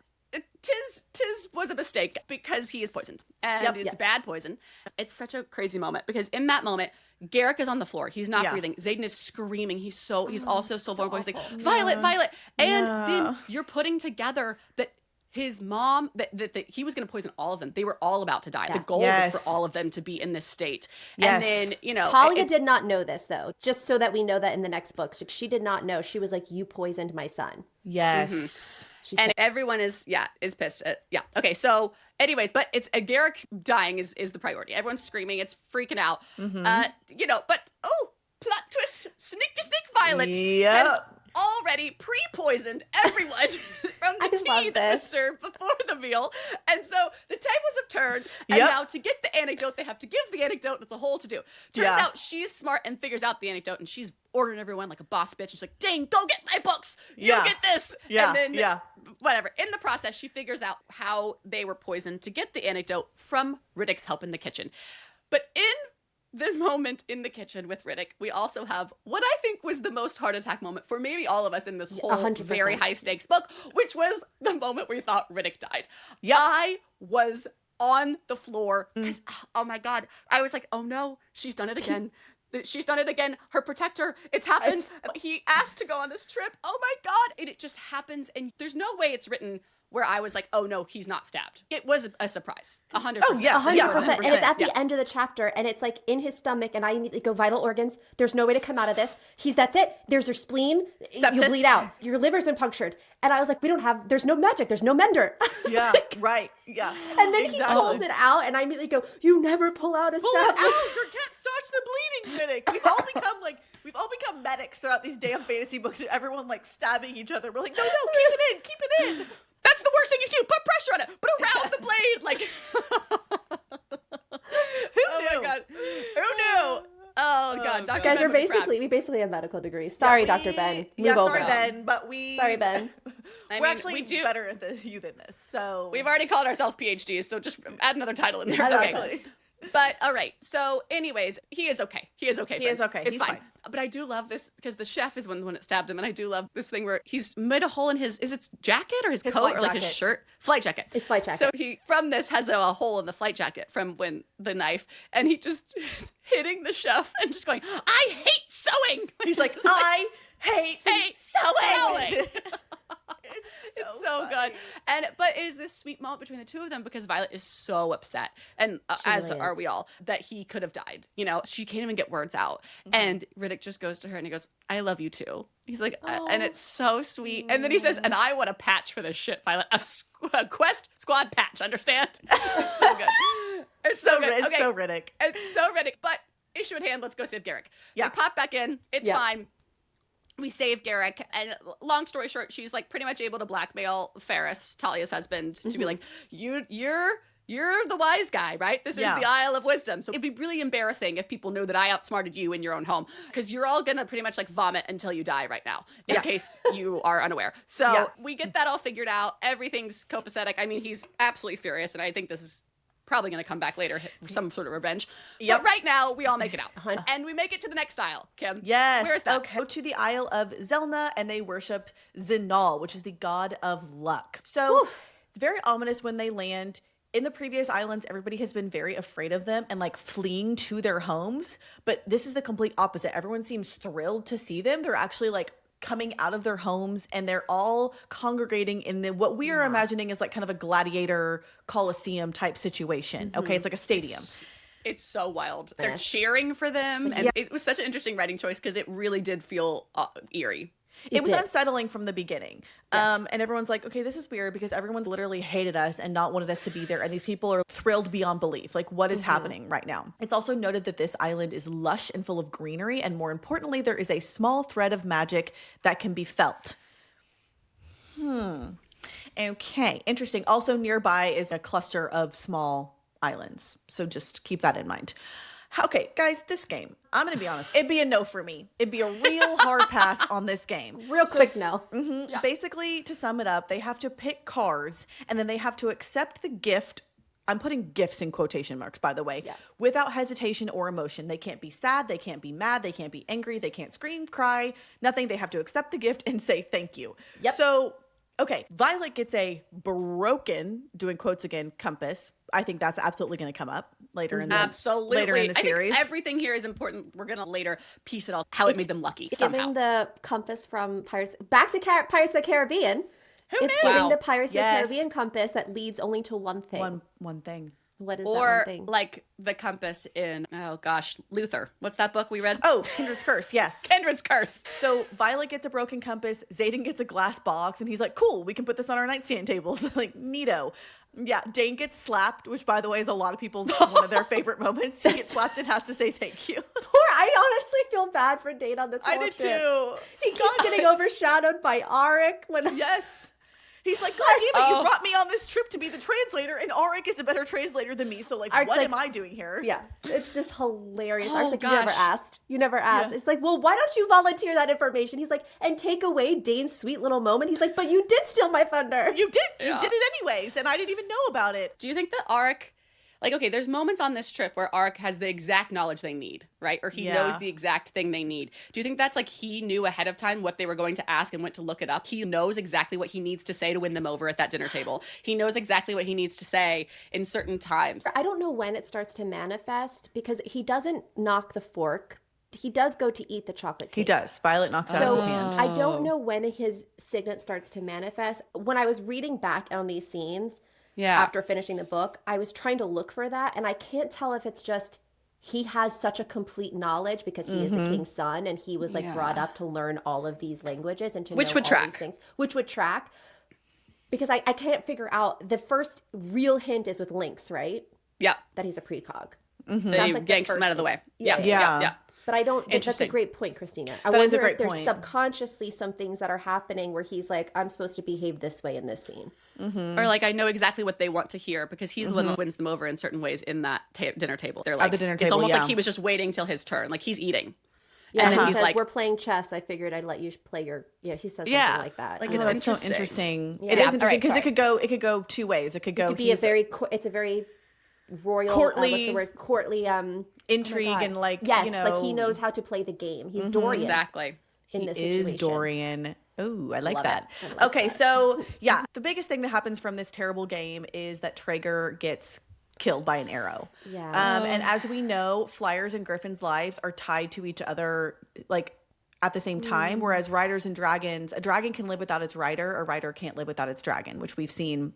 Tis was a mistake because he is poisoned. And it's bad poison. It's such a crazy moment because in that moment, Garrick is on the floor. He's not breathing. Xaden is screaming. He's also so vulnerable. He's like, Violet, Violet. And then you're putting together that his mom, that he was going to poison all of them. They were all about to die. The goal was for all of them to be in this state. And then, you know. Talia did not know this, though, just so that we know that in the next book. She did not know. She was like, you poisoned my son. Yes. Mm-hmm. And everyone is pissed. Okay. So anyways, but it's Garrick dying is the priority. Everyone's screaming. It's freaking out. You know, but plot twist, sneak Violet has already pre-poisoned everyone from the tea that was served before the meal. And so the tables have turned. And now to get the anecdote, they have to give the anecdote. It's a whole to do. Turns out she's smart and figures out the anecdote, and she's ordering everyone like a boss bitch. She's like, dang, go get my books. You get this. And then whatever. In the process, she figures out how they were poisoned to get the anecdote from Riddick's help in the kitchen. But in the moment in the kitchen with Riddick, we also have what I think was the most heart attack moment for maybe all of us in this whole 100%. very high stakes book, which was the moment where we thought Riddick died. I was on the floor because, oh my God, I was like, oh no, she's done it again. She's done it again. Her protector, it's happened. He asked to go on this trip. Oh my God. And it just happens. And there's no way it's written where I was like, oh no, he's not stabbed. It was a surprise. 100%. Oh yeah, 100%. And it's at the end of the chapter, and it's like in his stomach, and I immediately go, vital organs. There's no way to come out of this. That's it. There's your spleen. Sepsis. You bleed out. Your liver's been punctured. And I was like, there's no magic. There's no mender. Yeah, like, right. Yeah. And then he pulls it out, and I immediately go, you never pull out a pull stab. It out. You can't staunch the bleeding, Riddick. We've all become medics throughout these damn fantasy books, and everyone like stabbing each other. We're like, no, keep it in. That's the worst thing you do. Put pressure on it. Put around the blade. Like, who knew? Oh my God. Who knew? Oh God, Dr. Guys, Ben we basically have medical degrees. Sorry, Dr. Ben. Sorry, Ben, Sorry, Ben. We're actually better at you than this. So we've already called ourselves PhDs, so just add another title in there. Exactly. Okay. But all right. So, anyways, he is okay. He is okay. He is okay. It's fine. But I do love this because the chef is the one that stabbed him, and I do love this thing where he's made a hole in his jacket or his coat or like his shirt, flight jacket. His flight jacket. So he from this has a hole in the flight jacket from when the knife, and he just is hitting the chef and just going, "I hate sewing." He's like, I hate sewing. It's so good. But it is this sweet moment between the two of them because Violet is so upset, and as really are is. we all, that he could have died. You know, she can't even get words out. And Riddick just goes to her and he goes, I love you too. He's like, and it's so sweet. And then he says, and I want a patch for this shit, Violet. A Quest Squad patch, understand? It's so good. It's so good. It's so Riddick. It's so Riddick. But issue at hand, let's go save Garrick. We pop back in. It's fine. We save Garrick, and long story short, she's like pretty much able to blackmail Ferris, Talia's husband, to be like, you're you're the wise guy, right? This is the Isle of Wisdom. So it'd be really embarrassing if people know that I outsmarted you in your own home, because you're all gonna pretty much like vomit until you die right now, in case you are unaware. So we get that all figured out. Everything's copacetic. I mean, he's absolutely furious, and I think this is probably going to come back later, some sort of revenge. But right now, we all make it out. And we make it to the next isle, Kim. Yes. Where is that? Okay. Go to the Isle of Zelna, and they worship Zinal, which is the god of luck. So it's very ominous when they land. In the previous islands, everybody has been very afraid of them and like fleeing to their homes. But this is the complete opposite. Everyone seems thrilled to see them. They're actually like coming out of their homes, and they're all congregating in what we are imagining is like kind of a gladiator coliseum type situation. Okay, it's like a stadium. It's so wild. They're cheering for them, and it was such an interesting writing choice because it really did feel eerie. It was unsettling from the beginning. And everyone's like, okay, this is weird because everyone literally hated us and not wanted us to be there. And these people are thrilled beyond belief. Like, what is happening right now? It's also noted that this island is lush and full of greenery. And more importantly, there is a small thread of magic that can be felt. Okay, interesting. Also nearby is a cluster of small islands. So just keep that in mind. Okay, guys, this game, I'm going to be honest, it'd be a no for me. It'd be a real hard pass on this game. Real quick no. Basically, to sum it up, they have to pick cards, and then they have to accept the gift. I'm putting gifts in quotation marks, by the way, without hesitation or emotion. They can't be sad. They can't be mad. They can't be angry. They can't scream, cry, nothing. They have to accept the gift and say thank you. So, okay, Violet gets a broken, doing quotes again, compass. I think that's absolutely going to come up later in the series. I think everything here is important. We're going to later piece it all, how it made them lucky somehow. Giving the compass from Pirates, back to Pirates of the Caribbean. It's giving the Pirates of the Caribbean compass that leads only to one thing. One thing. What is that one thing? Or like the compass in, Luther. What's that book we read? Oh, Kindred's Curse, yes. Kindred's Curse. So Violet gets a broken compass, Xaden gets a glass box, and he's like, cool, we can put this on our nightstand tables. Like, neato. Yeah, Dane gets slapped, which, by the way, is a lot of people's one of their favorite moments. He gets slapped and has to say thank you. I honestly feel bad for Dane on this whole trip. I did too. He keeps getting overshadowed by Arik. Yes. He's like, God damn it, you brought me on this trip to be the translator, and Arik is a better translator than me, so like, Arik's what am I doing here? Yeah, it's just hilarious. Arik's like, you never asked. Yeah. It's like, well, why don't you volunteer that information? He's like, and take away Dane's sweet little moment. He's like, but you did steal my thunder. You did. Yeah. You did it anyways, and I didn't even know about it. Do you think that Arik, like, okay, there's moments on this trip where Arik has the exact knowledge they need, right? Or he knows the exact thing they need. Do you think that's like he knew ahead of time what they were going to ask and went to look it up? He knows exactly what he needs to say to win them over at that dinner table. He knows exactly what he needs to say in certain times. I don't know when it starts to manifest because he doesn't knock the fork. He does go to eat the chocolate cake. He does. Violet knocks out his hand. I don't know when his signet starts to manifest. When I was reading back on these scenes, after finishing the book, I was trying to look for that, and I can't tell if it's just he has such a complete knowledge because he is the king's son, and he was like brought up to learn all of these languages and to know all these things, which would track. Because I can't figure out, the first real hint is with Lynx, right? Yeah. That he's a precog. They like yanks him out of the way. Yeah. But I don't. That's a great point, Kristina. I wonder if there's subconsciously some things that are happening where he's like, I'm supposed to behave this way in this scene. Or like, I know exactly what they want to hear because he's the one that wins them over in certain ways in that dinner table. They're like, it's almost like he was just waiting till his turn. Like he's eating. Yeah, and then he says, like, we're playing chess. I figured I'd let you play your. Yeah, he says something like that. Like it's so interesting. Yeah. It is interesting because it could go two ways. It could go. It could be it's a very royal, courtly, what's the word? Courtly, intrigue and like, like he knows how to play the game. He's Dorian. Exactly. In this situation. Is Dorian. Oh, I like that. Okay, so the biggest thing that happens from this terrible game is that Traeger gets killed by an arrow. Yeah. And as we know, Flyers and Griffins' lives are tied to each other, like at the same time, whereas riders and dragons, a dragon can live without its rider, a rider can't live without its dragon, which we've seen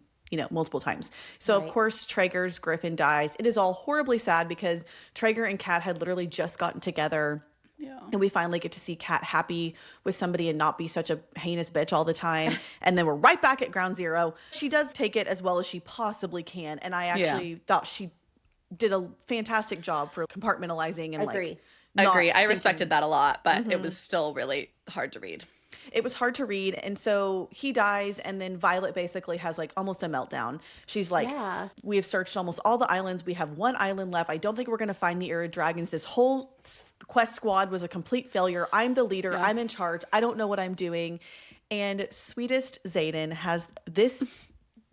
multiple times. So of course Traeger's griffin dies. It is all horribly sad because Traeger and Kat had literally just gotten together. Yeah. And we finally get to see Kat happy with somebody and not be such a heinous bitch all the time. And then we're right back at ground zero. She does take it as well as she possibly can. And I actually thought she did a fantastic job for compartmentalizing and Agree. I respected that a lot, but it was still really hard to read. it was hard to read. And so he dies, and then Violet basically has like almost a meltdown. She's like, we have searched almost all the islands. We have one island left. I don't think we're going to find the Irid dragons. This whole quest squad was a complete failure. I'm the leader. I'm in charge. I don't know what I'm doing. And sweetest Xaden has this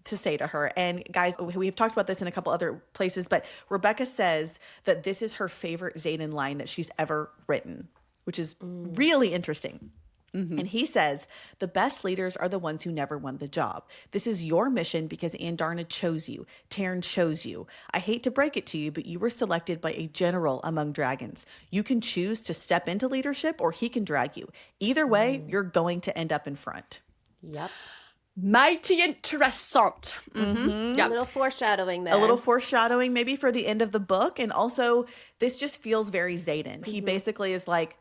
to say to her. And guys, we've talked about this in a couple other places, but Rebecca says that this is her favorite Xaden line that she's ever written, which is really interesting. And he says, the best leaders are the ones who never won the job. This is your mission because Andarna chose you. Taryn chose you. I hate to break it to you, but you were selected by a general among dragons. You can choose to step into leadership or he can drag you. Either way, you're going to end up in front. Yep. Mighty interessant. A little foreshadowing there. A little foreshadowing maybe for the end of the book. And also, this just feels very Xaden. He basically is like,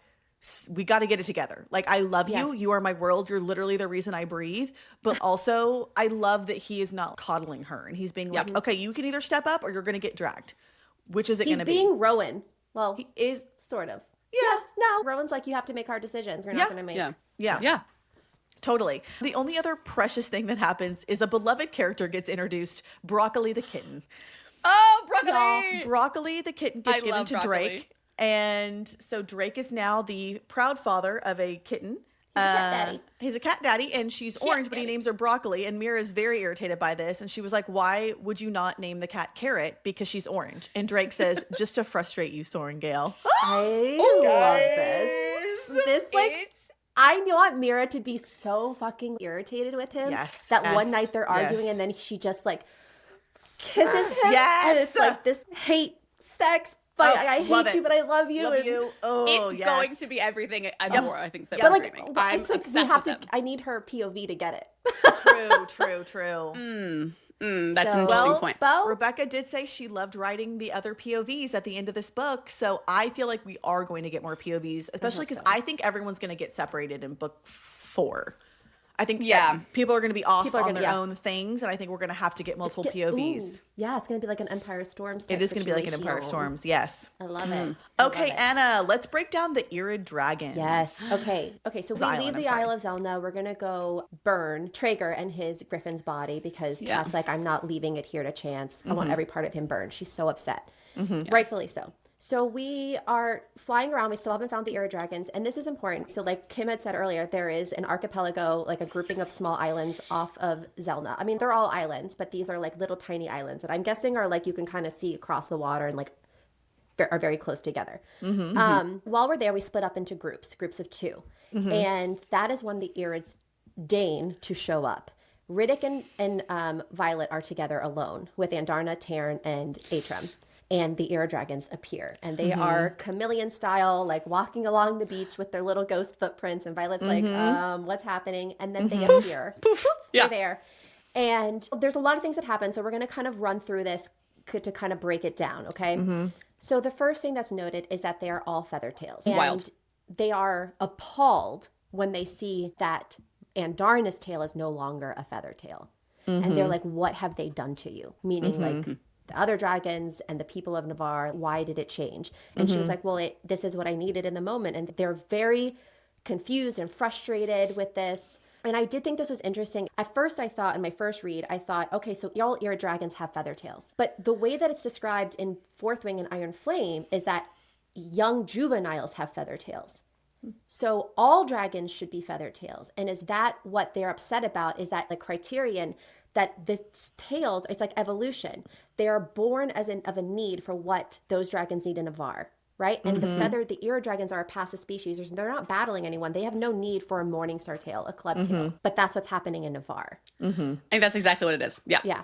we got to get it together. Like, I love you. You are my world. You're literally the reason I breathe. But also, I love that he is not coddling her. And he's being like, okay, you can either step up or you're going to get dragged. Which is it going to be? He's being Rowan. Well, he is. Sort of. Yeah. Yes. No. Rowan's like, you have to make hard decisions. You're not going to make. Yeah. Totally. The only other precious thing that happens is a beloved character gets introduced, Broccoli the kitten. Oh, Broccoli! Y'all, Broccoli the kitten gets given to Broccoli. Drake. And so Drake is now the proud father of a kitten. He's a cat daddy. He's a cat daddy, and she's orange, but he names her Broccoli. And Mira is very irritated by this. And she was like, why would you not name the cat Carrot? Because she's orange. And Drake says, just to frustrate you, Soren Gale. I love this. This, like, I want Mira to be so fucking irritated with him. Yes. That one night they're arguing and then she just, like, kisses him. And it's like this hate, sex, but I hate you, but I love you. Love you. Oh, it's going to be be and more, I think, that But we're like, dreaming. it's like obsessed with them. I need her POV to get it. True. That's an interesting point. Bo? Rebecca did say she loved writing the other POVs at the end of this book. So I feel like we are going to get more POVs, especially because I think everyone's going to get separated in book 4. I think people are going to be off on their own things, and I think we're going to have to get multiple POVs. Yeah, it's going to be like an Empire Storms. It is going to be like an Empire Storms, yes. I love it. Okay, Anna, let's break down the Irid dragons. Yes. Okay, so we leave the Isle of Zelna. We're going to go burn Traeger and his griffin's body because Kat's like, I'm not leaving it here to chance. I want every part of him burned. She's so upset. Rightfully so. So we are flying around. We still haven't found the Irid dragons. And this is important. So like Kim had said earlier, there is an archipelago, like a grouping of small islands off of Zelna. I mean, they're all islands, but these are like little tiny islands that I'm guessing are like you can kind of see across the water and like are very close together. While we're there, we split up into groups of 2. And that is when the Irids deign to show up. Riddick and Violet are together alone with Andarna, Taryn, and Atram. And the Irid dragons appear. And they are chameleon style, like walking along the beach with their little ghost footprints. And Violet's like, what's happening? And then they appear. Poof, they're there. And there's a lot of things that happen. So we're going to kind of run through this to kind of break it down, okay? So the first thing that's noted is that they are all feather tails. And Wild. They are appalled when they see that Andarna's tail is no longer a feather tail. And they're like, what have they done to you? Meaning like the other dragons and the people of Navarre, why did it change? And she was like, well, this is what I needed in the moment. And they're very confused and frustrated with this. And I did think this was interesting. At first, I thought, in my first read, I thought, okay, so all Irid dragons have feather tails. But the way that it's described in Fourth Wing and Iron Flame is that young juveniles have feather tails. So all dragons should be feather tails. And is that what they're upset about? Is that the criterion that the tails, it's like evolution. They are born of a need for what those dragons need in Navarre, right? And the Irid dragons are a passive species. They're not battling anyone. They have no need for a Morningstar tail, a club tail. But that's what's happening in Navarre. I think that's exactly what it is. Yeah.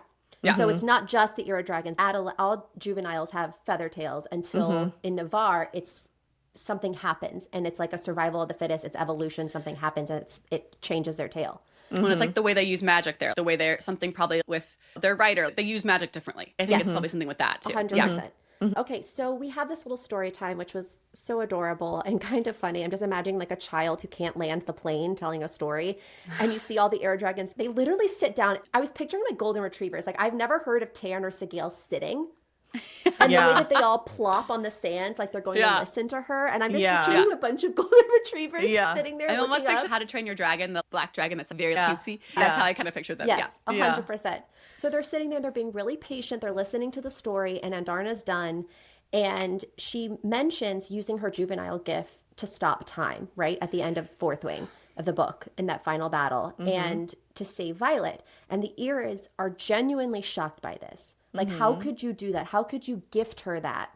So it's not just the Irid dragons. All juveniles have feather tails until in Navarre, it's something happens and it's like a survival of the fittest. It's evolution. Something happens and it changes their tail. When it's like the way they use magic there, the way they're something probably with their writer, they use magic differently. I think it's probably something with that too. 100%. Okay, so we have this little story time, which was so adorable and kind of funny. I'm just imagining like a child who can't land the plane telling a story. And you see all the Irid dragons. They literally sit down. I was picturing like golden retrievers. Like I've never heard of Taryn or Sigil sitting. And the way that they all plop on the sand, like they're going to listen to her. And I'm just picturing a bunch of golden retrievers sitting there. I almost looking picture up. How to Train Your Dragon, the black dragon that's very cutesy. That's how I kind of pictured them. Yes, 100%. So they're sitting there, they're being really patient, they're listening to the story, and Andarna's done. And she mentions using her juvenile gift to stop time, right? At the end of Fourth Wing of the book in that final battle, and to save Violet. And the Eras are genuinely shocked by this. Like, how could you do that? How could you gift her that?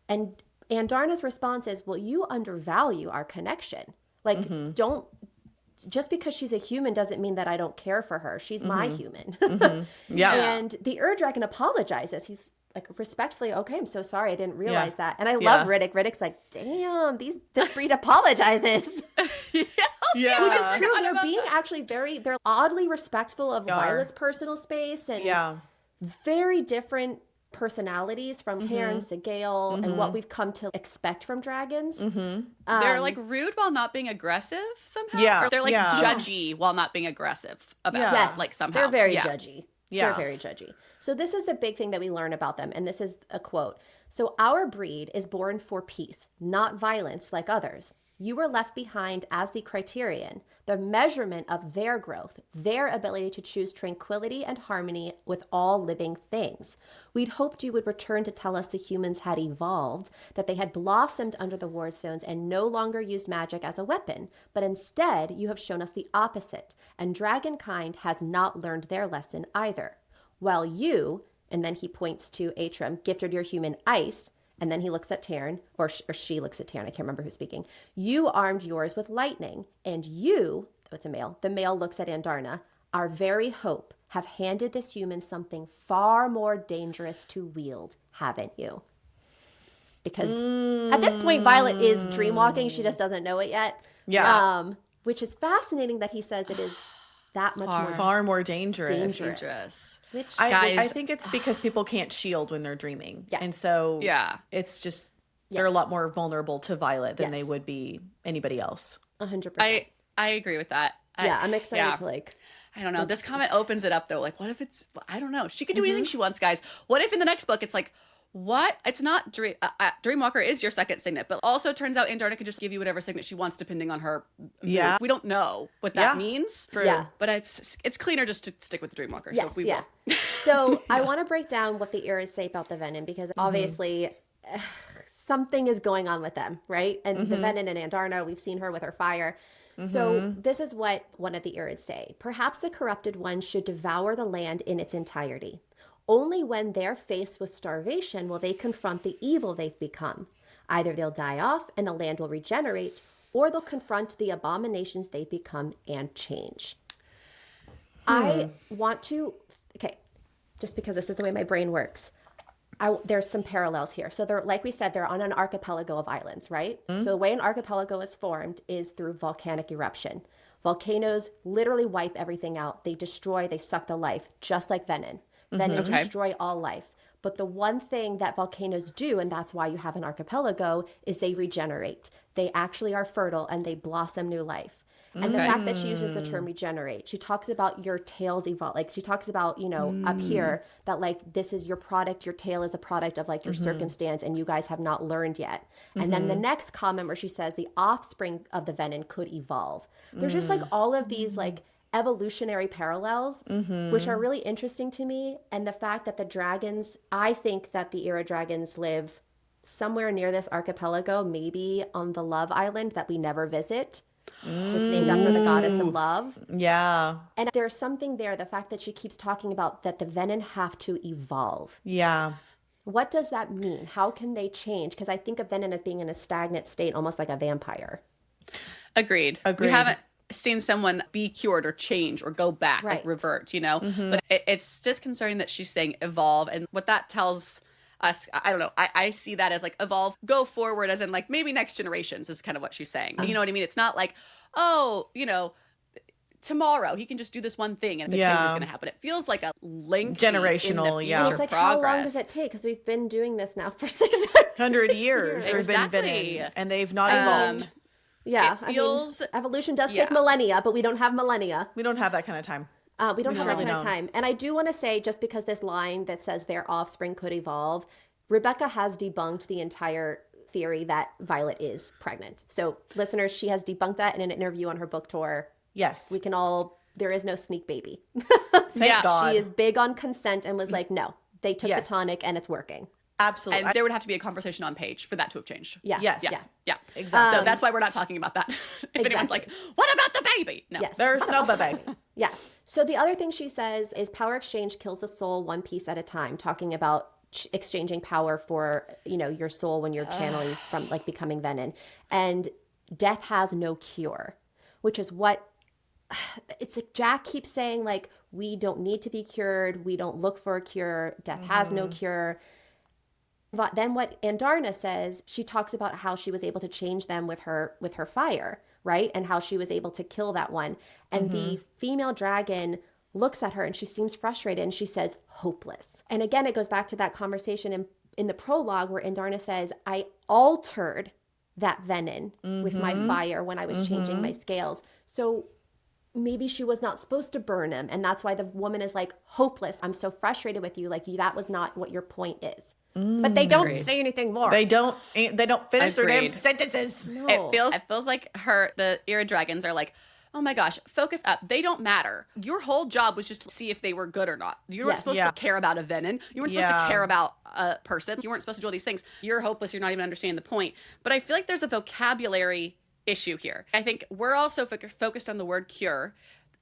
And Andarna's response is, well, you undervalue our connection. Like, don't, just because she's a human doesn't mean that I don't care for her. She's my human. And the Ur-Dragon apologizes. He's like, respectfully, okay, I'm so sorry. I didn't realize that. And I love Riddick. Riddick's like, damn, this breed apologizes. Which is true. They're being actually they're oddly respectful of Violet's personal space and very different personalities from Terrence to Gale and what we've come to expect from dragons. They're like rude while not being aggressive somehow. Or they're like judgy while not being aggressive about it, like somehow. They're very judgy. They're very judgy. So this is the big thing that we learn about them. And this is a quote. So our breed is born for peace, not violence like others. You were left behind as the criterion, the measurement of their growth, their ability to choose tranquility and harmony with all living things. We'd hoped you would return to tell us the humans had evolved, that they had blossomed under the Wardstones and no longer used magic as a weapon. But instead, you have shown us the opposite, and dragonkind has not learned their lesson either. While you, and then he points to Atrum, gifted your human ice, and then he looks at Taryn, or she looks at Taryn, I can't remember who's speaking. You armed yours with lightning, and you, oh, it's a male, the male looks at Andarna, our very hope, have handed this human something far more dangerous to wield, haven't you? Because at this point, Violet is dreamwalking. She just doesn't know it yet. Which is fascinating that he says it is that much far more dangerous. Which I think it's because people can't shield when they're dreaming. And so it's just they're a lot more vulnerable to Violet than they would be anybody else. 100%. I agree with that. I'm excited to like. I don't know. This comment opens it up though. Like, what if it's? I don't know. She could do anything she wants, guys. What if in the next book it's like, what? It's not Dreamwalker is your second signet, but also it turns out Andarna can just give you whatever signet she wants depending on her mood. We don't know what that means. But it's cleaner just to stick with the Dreamwalker. Yes, so we will. So I want to break down what the Eras say about the Venom because obviously something is going on with them, right? And the Venom and Andarna, we've seen her with her fire. So this is what one of the Eras say. Perhaps the corrupted ones should devour the land in its entirety. Only when they're faced with starvation will they confront the evil they've become. Either they'll die off and the land will regenerate, or they'll confront the abominations they've become and change. I want to, just because this is the way my brain works, there's some parallels here. So they're, like we said, they're on an archipelago of islands, right? So the way an archipelago is formed is through volcanic eruption. Volcanoes literally wipe everything out. They destroy, they suck the life, just like Venom. Venom destroy all life. But the one thing that volcanoes do, and that's why you have an archipelago, is they regenerate. They actually are fertile and they blossom new life. And the fact that she uses the term regenerate, she talks about your tails evolve. Like she talks about, up here that like, this is your product. Your tail is a product of like your circumstance and you guys have not learned yet. And then the next comment where she says the offspring of the Venom could evolve. There's just like all of these like evolutionary parallels, which are really interesting to me. And the fact that the dragons, I think that the Era dragons live somewhere near this archipelago, maybe on the Love Island that we never visit. It's named after the goddess of love. Yeah. And there's something there, the fact that she keeps talking about that the Venom have to evolve. Yeah. What does that mean? How can they change? Because I think of Venom as being in a stagnant state, almost like a vampire. Agreed. We haven't seen someone be cured or change or go back, like revert, But it's disconcerting that she's saying evolve. And what that tells us, I don't know, I see that as like evolve, go forward, as in like maybe next generations is kind of what she's saying. You know what I mean? It's not like, tomorrow he can just do this one thing and the change is going to happen. It feels like a link generational, It's like, how long does it take? Because we've been doing this now for 600 years. There's been Venom, and they've not evolved. Yeah, it feels, evolution does take millennia, but we don't have millennia. We don't have that kind of time. We don't have that kind of time. And I do want to say, just because this line that says their offspring could evolve, Rebecca has debunked the entire theory that Violet is pregnant. So listeners, she has debunked that in an interview on her book tour. Yes. We can all, there is no sneak baby. Thank God. She is big on consent and was like, no, they took the Yes. tonic and it's working. Absolutely. And there would have to be a conversation on page for that to have changed. Yeah. Yes. Yeah. Yeah. Exactly. So that's why we're not talking about that. If anyone's like, what about the baby? No. Yes. There's no baby. Yeah. So the other thing she says is power exchange kills a soul one piece at a time, talking about exchanging power for, you know, your soul when you're channeling from like becoming Venin. And death has no cure, which is what it's like Jack keeps saying, like, we don't need to be cured. We don't look for a cure. Death has no cure. But then what Andarna says, she talks about how she was able to change them with her fire, right? And how she was able to kill that one. And the female dragon looks at her and she seems frustrated and she says, hopeless. And again, it goes back to that conversation in the prologue where Andarna says, I altered that venin with my fire when I was changing my scales. So maybe she was not supposed to burn him. And that's why the woman is like, hopeless. I'm so frustrated with you. Like, that was not what your point is. But they don't say anything more. They don't finish their damn Agreed. sentences. No. It feels like the Era Dragons are like, oh my gosh, focus up. They don't matter. Your whole job was just to see if they were good or not. You weren't Yes. supposed Yeah. to care about a venin. You weren't supposed to care about a person. You weren't supposed to do all these things. You're hopeless. You're not even understanding the point. But I feel like there's a vocabulary issue here. I think we're also focused on the word cure.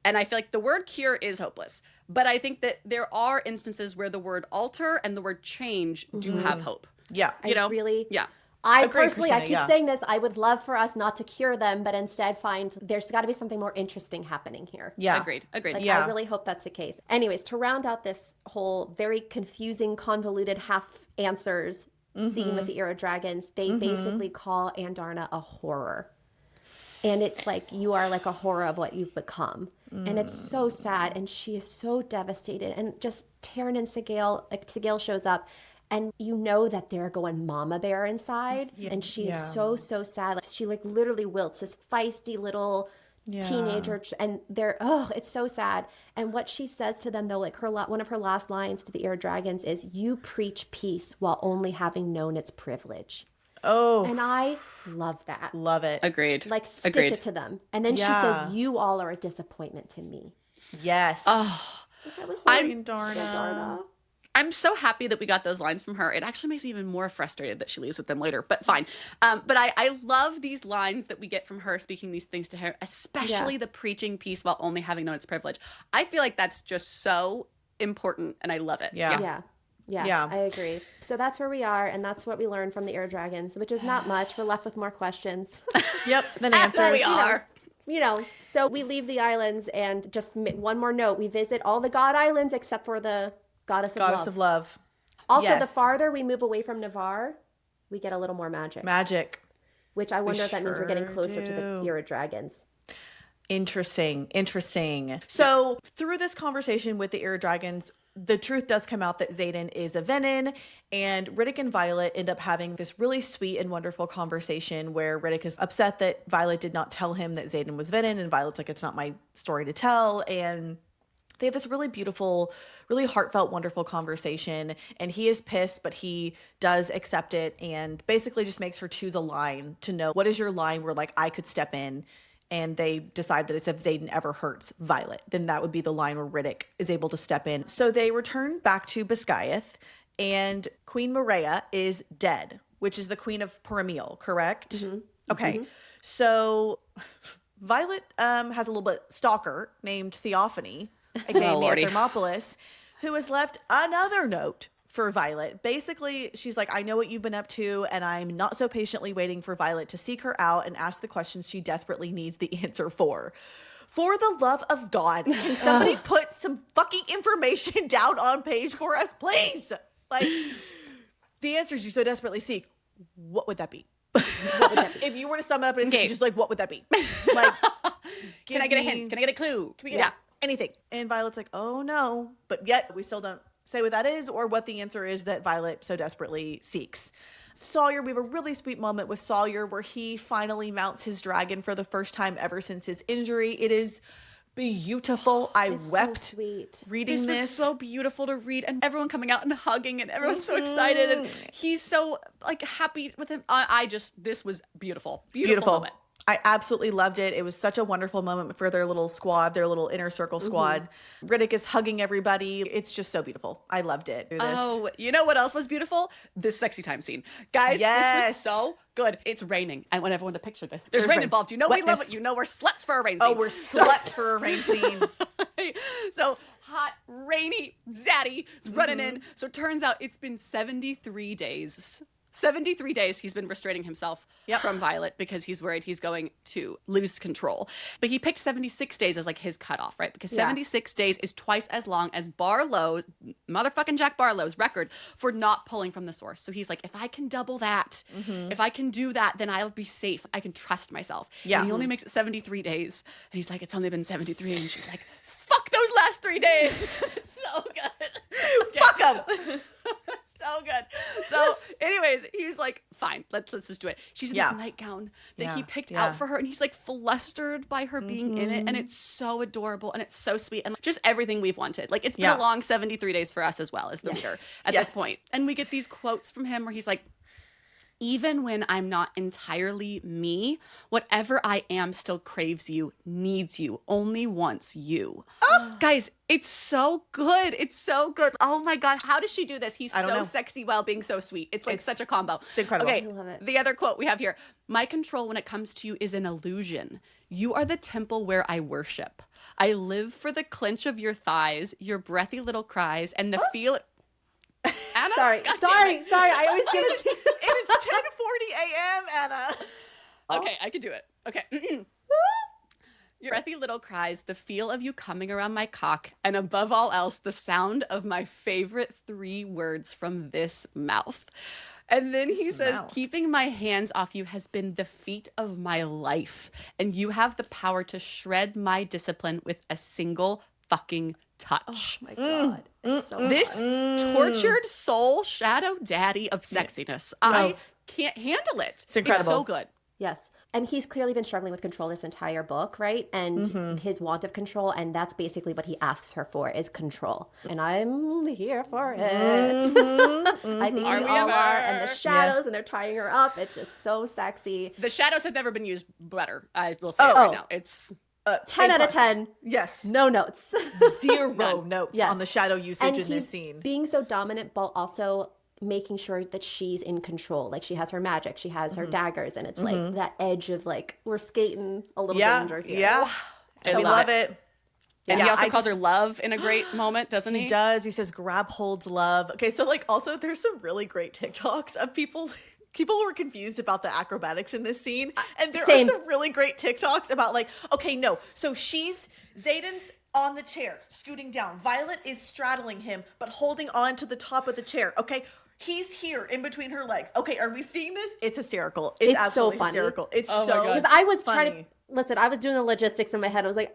And I feel like the word cure is hopeless. But I think that there are instances where the word alter and the word change do have hope. Yeah. You know? really, Yeah. I Agreed, personally, I Kristina, keep yeah. saying this, I would love for us not to cure them, but instead find there's got to be something more interesting happening here. Yeah. Agreed. Like, Yeah. I really hope that's the case. Anyways, to round out this whole very confusing, convoluted half answers scene with the Era Dragons, they basically call Andarna a horror. And it's like, you are like a horror of what you've become. And it's so sad. And she is so devastated. And just Taryn and Sigale shows up. And you know that they're going mama bear inside. And she is so sad. Like, she like literally wilts, this feisty little teenager. And they're, it's so sad. And what she says to them though, like one of her last lines to the Era Dragons is, you preach peace while only having known its privilege. Oh, And I love that. love it. Agreed. Like, stick Agreed. it to them. And then she Yeah. says, you all are a disappointment to me. Yes. That was like, Andarna. I'm so happy that we got those lines from her. It actually makes me even more frustrated that she leaves with them later, but fine. But I love these lines that we get from her speaking these things to her, especially the preaching peace while only having known its privilege. I feel like that's just so important, and I love it. Yeah. Yeah, I agree. So that's where we are, and that's what we learned from the Era Dragons, which is not much. We're left with more questions. Yep. Then answers. we are. You know, so we leave the islands, and just one more note. We visit all the god islands except for the Goddess of Love. Also, the Yes. farther we move away from Navarre, we get a little more magic. Magic. Which I wonder if that means we're getting sure closer to the do. Era Dragons. Interesting. So through this conversation with the Era Dragons, the truth does come out that Xaden is a Venin, and Riddick and Violet end up having this really sweet and wonderful conversation where Riddick is upset that Violet did not tell him that Xaden was Venin, and Violet's like, it's not my story to tell. And they have this really beautiful, really heartfelt, wonderful conversation. And he is pissed, but he does accept it and basically just makes her choose a line to know, what is your line where, like, I could step in. And they decide that it's if Xaden ever hurts Violet, then that would be the line where Riddick is able to step in. So they return back to Biscayeth, and Queen Maria is dead, which is the Queen of Paramil, correct? Okay. So Violet has a little bit stalker named Theophany, aka Lordy. Thermopolis, who has left another note for Violet. Basically, she's like, I know what you've been up to, and I'm not so patiently waiting for Violet to seek her out and ask the questions she desperately needs the answer for. For the love of God, can somebody put some fucking information down on page for us, please? Like, the answers you so desperately seek, what would that be? If you were to sum it up in a sentence, just like, what would that be? Like, Can I get a hint? Can I get a clue? Can we get anything? And Violet's like, oh no. But yet we still don't say what that is or what the answer is that Violet so desperately seeks. Sawyer, we have a really sweet moment with Sawyer where he finally mounts his dragon for the first time ever since his injury. It is beautiful. I It's wept so sweet. reading This this. was so beautiful to read, and everyone coming out and hugging, and everyone's so excited, and he's so like happy with him. This was beautiful, beautiful moment. I absolutely loved it. It was such a wonderful moment for their little squad, their little inner circle squad. Riddick is hugging everybody. It's just so beautiful. I loved it. Oh, you know what else was beautiful? This sexy time scene. Guys, this was so good. It's raining. I want everyone to picture this. There's rain involved. You know we love it. You know we're sluts for a rain scene. Oh, we're sluts for a rain scene. So hot, rainy, zaddy is running in. So it turns out it's been 73 days. 73 days he's been restraining himself from Violet because he's worried he's going to lose control. But he picked 76 days as like his cutoff, right? Because 76 days is twice as long as Barlow's, motherfucking Jack Barlow's record for not pulling from the source. So he's like, if I can double that, if I can do that, then I'll be safe. I can trust myself. Yeah. And he only makes it 73 days. And he's like, it's only been 73. And she's like, fuck those last 3 days. It's so good. Fuck them. So good. So anyways, he's like, fine, let's just do it. She's in this nightgown that he picked out for her, and he's like flustered by her being in it, and it's so adorable and it's so sweet and just everything we've wanted. Like it's been a long 73 days for us as well as the reader at this point. And we get these quotes from him where he's like, even when I'm not entirely me, whatever I am still craves you, needs you, only wants you. Oh, guys, it's so good. It's so good. Oh my God. How does she do this? He's so sexy while being so sweet. It's like such a combo. It's incredible. Okay, I love it. the other quote we have here. My control when it comes to you is an illusion. You are the temple where I worship. I live for the clench of your thighs, your breathy little cries, and the feel... Anna? Sorry. I always give it to you. It is 10:40 a.m., Anna. Okay, I can do it. Okay. Your breathy little cries, the feel of you coming around my cock, and above all else, the sound of my favorite 3 words from this mouth. And then he says, keeping my hands off you has been the feat of my life, and you have the power to shred my discipline with a single fucking touch. Oh my God. It's so This tortured soul shadow daddy of sexiness. I can't handle it. It's incredible. It's so good. Yes. And he's clearly been struggling with control this entire book, right? And his want of control. And that's basically what he asks her for is control. And I'm here for it. I think we all are. And the shadows, and they're tying her up. It's just so sexy. The shadows have never been used better. I will say it right now. It's 10 out of 10. Yes. No notes. 0 notes on the shadow usage in this scene. Being so dominant, but also making sure that she's in control. Like she has her magic, she has her daggers, and it's like that edge of like, we're skating a little danger here. Yeah. I love it. And he also calls her love in a great moment, doesn't he? He does. He says, grab holds love. Okay, so like also there's some really great TikToks of people were confused about the acrobatics in this scene. And there are some really great TikToks about like, okay, no. So Xaden's on the chair, scooting down. Violet is straddling him, but holding on to the top of the chair. Okay. He's here in between her legs. Okay, are we seeing this? It's hysterical. It's absolutely so funny. Hysterical. It's so because I was trying to listen. I was doing the logistics in my head. I was like,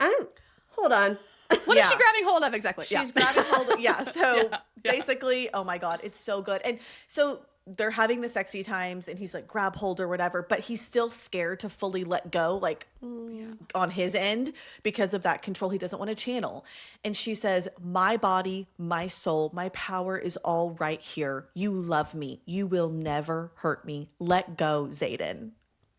hold on. What is she grabbing hold of exactly? She's grabbing hold of, So basically, oh my God, it's so good. And so they're having the sexy times and he's like, grab hold or whatever, but he's still scared to fully let go, like on his end because of that control he doesn't want to channel. And she says, my body, my soul, my power is all right here. You love me. You will never hurt me. Let go, Xaden.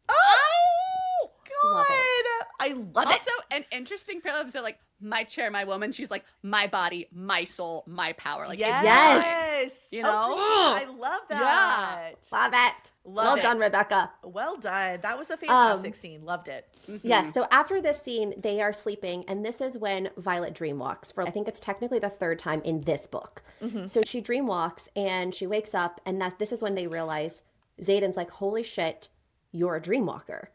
Oh, God. Love it. I love it. Also, an interesting parallel. They're like, my chair, my woman. She's like, my body, my soul, my power. Like, yes. You know? Kristina, I love that. Yeah. Love it. Well done, Rebecca. Well done. That was a fantastic scene. Loved it. Yes. So after this scene, they are sleeping. And this is when Violet dreamwalks for, I think it's technically the 3rd time in this book. So she dreamwalks and she wakes up. And this is when they realize Xaden's like, holy shit, you're a dreamwalker.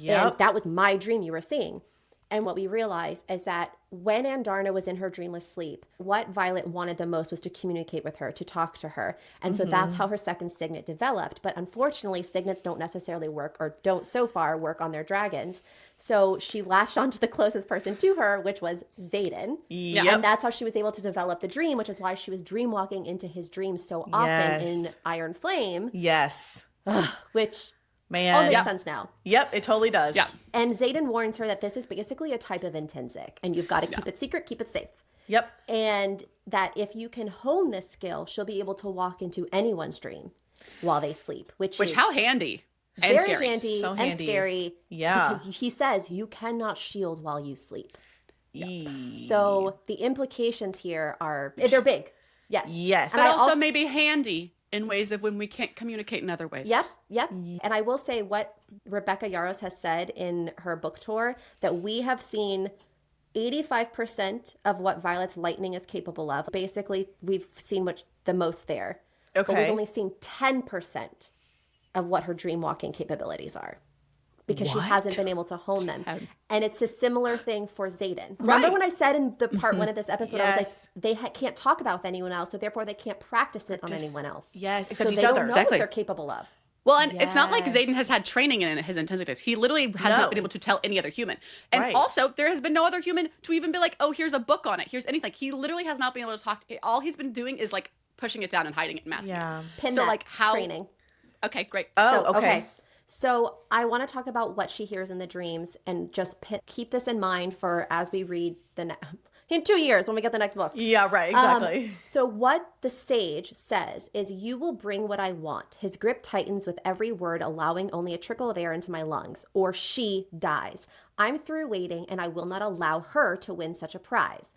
And that was my dream you were seeing. And what we realize is that when Andarna was in her dreamless sleep, what Violet wanted the most was to communicate with her, to talk to her. And so that's how her second signet developed. But unfortunately, signets don't necessarily work, or don't so far work on their dragons. So she latched onto the closest person to her, which was Xaden. And that's how she was able to develop the dream, which is why she was dreamwalking into his dreams so often in Iron Flame. Yes. Which... Man. All makes sense now. Yep, it totally does. Yeah. And Xaden warns her that this is basically a type of intrinsic, and you've got to keep it secret, keep it safe. Yep. And that if you can hone this skill, she'll be able to walk into anyone's dream while they sleep, which is how handy and very scary. handy So and handy. scary. Yeah. Because he says you cannot shield while you sleep. Yep. So the implications here are, they're big. Yes. Yes. But And I also also- maybe handy in ways of when we can't communicate in other ways. Yep. And I will say what Rebecca Yarros has said in her book tour, that we have seen 85% of what Violet's lightning is capable of. Basically, we've seen the most there. But we've Okay. only seen 10% of what her dream walking capabilities are. Because she hasn't been able to hone them. And it's a similar thing for Xaden. Remember when I said in the part one of this episode, I was Yes. like, they can't talk about with anyone else, so therefore they can't practice it on anyone else. Yes, So except they each don't other. know Exactly. what they're capable of. Well, and it's not like Yes. Xaden has had training in his intensity. He literally has not been able to tell any other human. And Right. also, there has been no other human to even be like, oh, here's a book on it. Here's anything. He literally has not been able to talk. All he's been doing is like pushing it down and hiding it and masking Yeah. it. Pin So, that like, how- training. Okay, great. Oh, So, okay. So I want to talk about what she hears in the dreams and just keep this in mind for as we read in 2 years when we get the next book. Yeah, right, exactly. So what the sage says is, you will bring what I want. His grip tightens with every word, allowing only a trickle of air into my lungs, or she dies. I'm through waiting, and I will not allow her to win such a prize.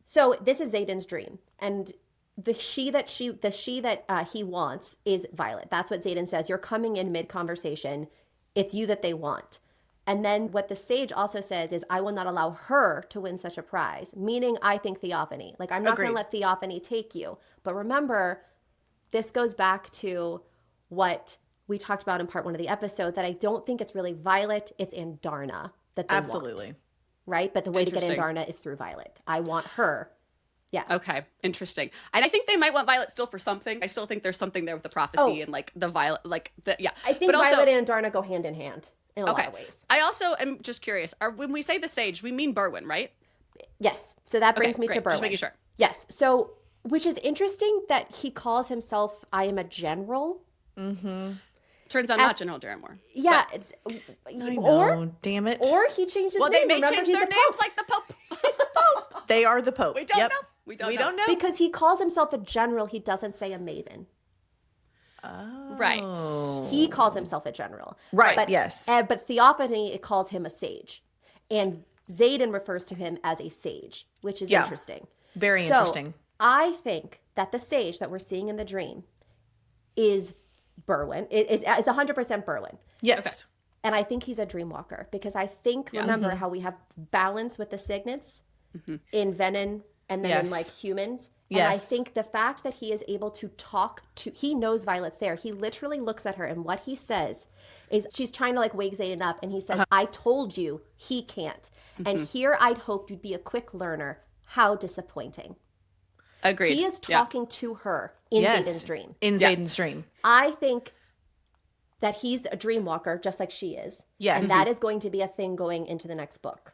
So this is Xaden's dream, and the she that he wants is Violet. That's what Xaden says. You're coming in mid-conversation. It's you that they want. And then what the sage also says is, I will not allow her to win such a prize, meaning I think theophany. Like, I'm not going to Agreed. let theophany take you. But remember, this goes back to what we talked about in part one of the episode, that I don't think it's really Violet, it's Andarna that they Absolutely. want. Right? But the way to get Interesting. Andarna is through Violet. I want her. Yeah. Okay, interesting. And I think they might want Violet still for something. I still think there's something there with the prophecy and like the Violet, like the I think But also- Violet and Andarna go hand in hand in a lot of ways. I also am just curious. When we say the sage, we mean Berwyn, right? Yes. So that brings Okay, me great. to Berwyn. Just making sure. Yes. So, which is interesting that he calls himself, I am a general. Turns out not General Duramore. Yeah. I or know, damn it. he changed his Well, name. they may Remember, change he's their a names pope. like the Pope. They are the Pope. We don't Yep. know. We don't We know. don't know. Because he calls himself a general, he doesn't say a maven. Right. He calls himself a general. Right, But, yes. But Theophany, it calls him a sage. And Xaden refers to him as a sage, which is Yeah. interesting. Very So, interesting. I think that the sage that we're seeing in the dream is Berwyn. It's 100% Berwyn. Yes. And I think he's a dream walker because I think, remember Mm-hmm. how we have balance with the signets in Venom and then in Yes. like humans. And I Yes. think the fact that he is able to talk to, he knows Violet's there. He literally looks at her and what he says is, she's trying to like wake Xaden up and he says, I told you he can't. And here I'd hoped you'd be a quick learner. How disappointing. Agreed. He is Yeah. talking to her in Yes. Xaden's dream. In Yeah. Xaden's dream. I think that he's a dream walker just like she is. Yes. And that is going to be a thing going into the next book.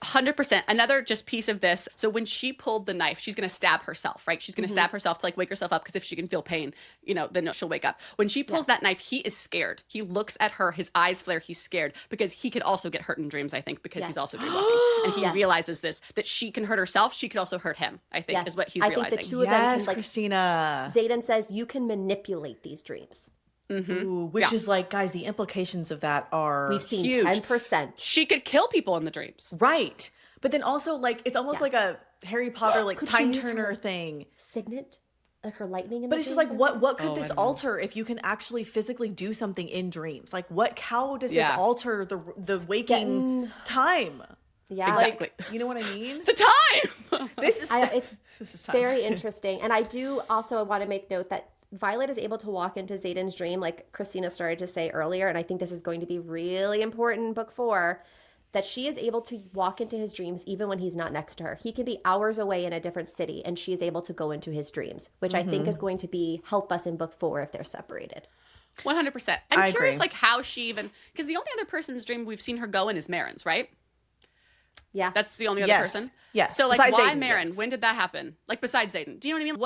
100%. Another just piece of this. So when she pulled the knife, she's going to stab herself, right? She's going to stab herself to like wake herself up because if she can feel pain, then she'll wake up. When she pulls that knife, he is scared. He looks at her, his eyes flare. He's scared because he could also get hurt in dreams, I think, because he's Yes. also dreamwalking. And he Yes. realizes this, that she can hurt herself. She could also hurt him, I think, Yes. is what he's I realizing. think the two of them Yes, can like, Kristina. Xaden says you can manipulate these dreams. Ooh, which is like, guys, the implications of that are We've seen huge. 10%. She could kill people in the dreams. right. But then also, like, it's almost like a Harry Potter, like, Could she time use turner her thing. Signet? Like her lightning in But the it's just dream? like, what could Oh, this I don't know. alter if you can actually physically do something in dreams? Like, how does Yeah. this alter the waking time? Yeah. Exactly. Like, you know what I mean? The time! This is It's this is time. very interesting. And I do also want to make note that Violet is able to walk into Xaden's dream, like Kristina started to say earlier, and I think this is going to be really important in book 4, that she is able to walk into his dreams even when he's not next to her. He can be hours away in a different city, and she is able to go into his dreams, which I think is going to help us in book 4 if they're separated. 100%. I I'm curious, agree. like, how she even... Because the only other person's dream we've seen her go in is Marin's, right? Yeah. That's the only other Yes. person? Yes. So, like, Besides why Xaden, Marin? yes. When did that happen? Like, besides Xaden. Do you know what I mean?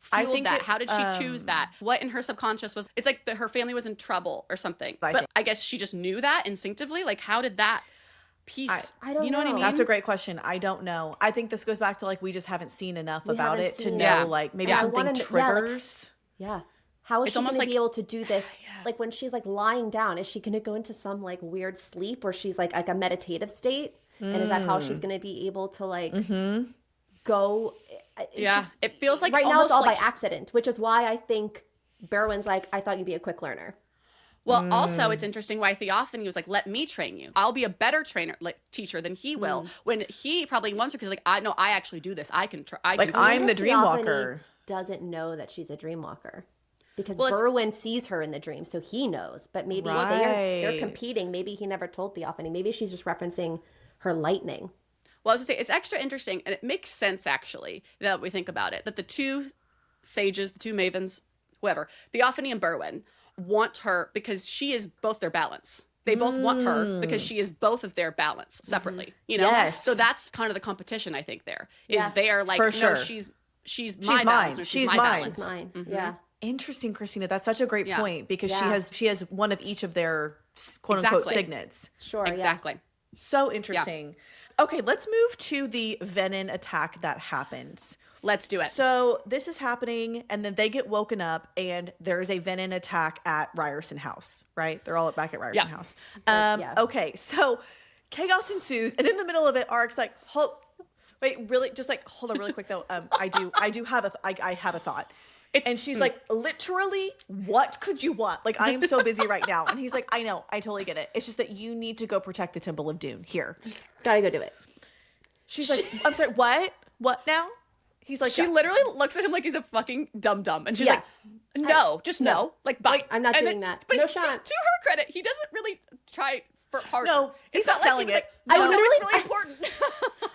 fueled that? How did she choose that? What in her subconscious was, it's like that her family was in trouble or something. But I guess she just knew that instinctively. Like, how did that piece, I don't you know what I mean? That's a great question. I don't know. I think this goes back to like, we just haven't seen enough about it to know like maybe something triggers. How is she going to be able to do this? Like when she's like lying down, is she going to go into some like weird sleep where she's like a meditative state? And is that how she's going to be able to like go? It feels like right now it's all by accident, which is why I think Berwyn's like, I thought you'd be a quick learner. Well, also it's interesting why Theophany was like, let me train you. I'll be a better teacher than he will. When he probably wants her because like, I actually do this. I can. I'm the dream walker. Doesn't know that she's a dream walker. Because Berwyn sees her in the dream, so he knows. But maybe they're competing. Maybe he never told Theophany. Maybe she's just referencing her lightning. Well, I was going to say, it's extra interesting, and it makes sense, actually, now that we think about it, that the two sages, the two mavens, whoever, Theophany and Berwyn, want her because she is both their balance. They both want her because she is both of their balance separately, you know? Yes. So that's kind of the competition, I think, there. Is they're like, she's my balance, or she's my balance. She's mine. Yeah. Interesting, Kristina. That's such a great point because she has one of each of their quote unquote signets. Sure. Exactly. So interesting. Yeah. Okay, let's move to the venin attack that happens. Let's do it. So this is happening, and then they get woken up, and there is a venin attack at Ryerson House. Right? They're all back at Ryerson House. Okay, so chaos ensues, and in the middle of it, Ark's like, hold on, really quick though. I have a thought. And she's like, literally, what could you want? Like, I am so busy right now. And he's like, I know, I totally get it. It's just that you need to go protect the Temple of Dune. Here. Gotta go do it. She's like, I'm sorry, what? What now? He's like, she literally looks at him like he's a fucking dum-dum. And she's like, no. Like, bye. I'm not doing that. But no, to Sean. her credit, he doesn't really try for hard. No, he's not selling it. Like, no, it's really important.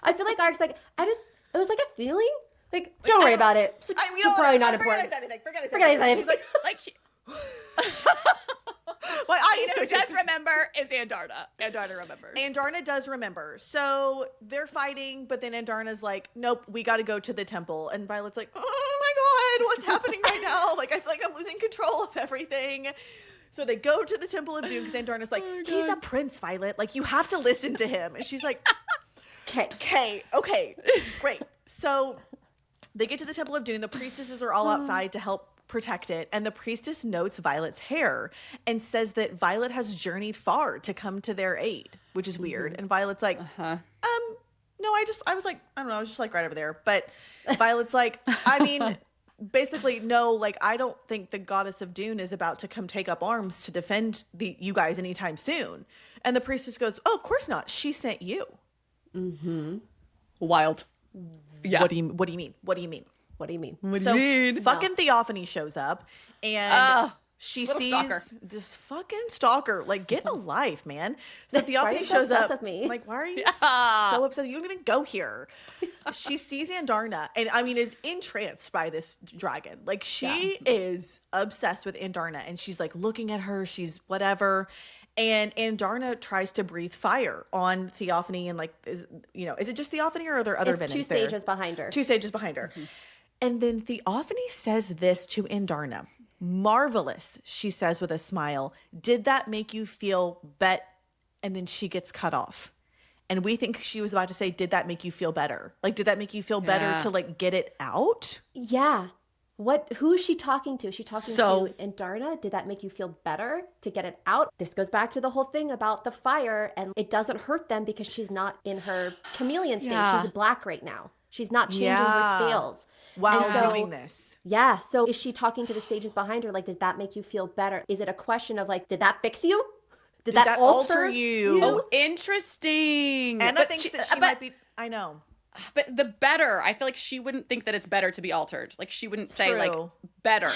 I feel like Ark's like, it was like a feeling. Like, don't worry about it. It's probably not important. Forget anything. She's like what I does remember is Andarna. Andarna remembers. Andarna does remember. So they're fighting, but then Andarna's like, nope, we got to go to the temple. And Violet's like, oh my God, what's happening right now? Like, I feel like I'm losing control of everything. So they go to the Temple of Doom because Andarna's like, he's a prince, Violet. Like, you have to listen to him. And she's like, okay, great. So they get to the Temple of Doom. The priestesses are all outside to help protect it. And the priestess notes Violet's hair and says that Violet has journeyed far to come to their aid, which is weird. And Violet's like, no, I was like, I don't know. I was just like right over there. But Violet's like, I mean, basically, no, like, I don't think the goddess of Dune is about to come take up arms to defend you guys anytime soon. And the priestess goes, oh, of course not. She sent you. Wild. Yeah. What do you mean? What do you mean? Fucking Theophany shows up and she sees stalker. this fucking stalker. Like, get a life, man. So Theophany shows up. With me? Like, why are you so upset? You don't even go here. She sees Andarna and I mean is entranced by this dragon. Like, she is obsessed with Andarna and she's like looking at her. She's whatever. And Andarna tries to breathe fire on Theophany and like, is it just Theophany or are there other venins two there? sages behind her. Two sages behind her. And then Theophany says this to Andarna. Marvelous, she says with a smile. Did that make you feel And then she gets cut off. And we think she was about to say, did that make you feel better? Like, did that make you feel better to like get it out? Yeah. Who is she talking to? Is she talking to Andarna? Did that make you feel better to get it out? This goes back to the whole thing about the fire, and it doesn't hurt them because she's not in her chameleon state. She's black right now. She's not changing her scales. While doing this. Yeah. So is she talking to the sages behind her? Like, did that make you feel better? Is it a question of like, did that fix you? Did that alter you? Oh, interesting. And I think she might be, I know. But the better, I feel like she wouldn't think that it's better to be altered. Like, she wouldn't say, like, better.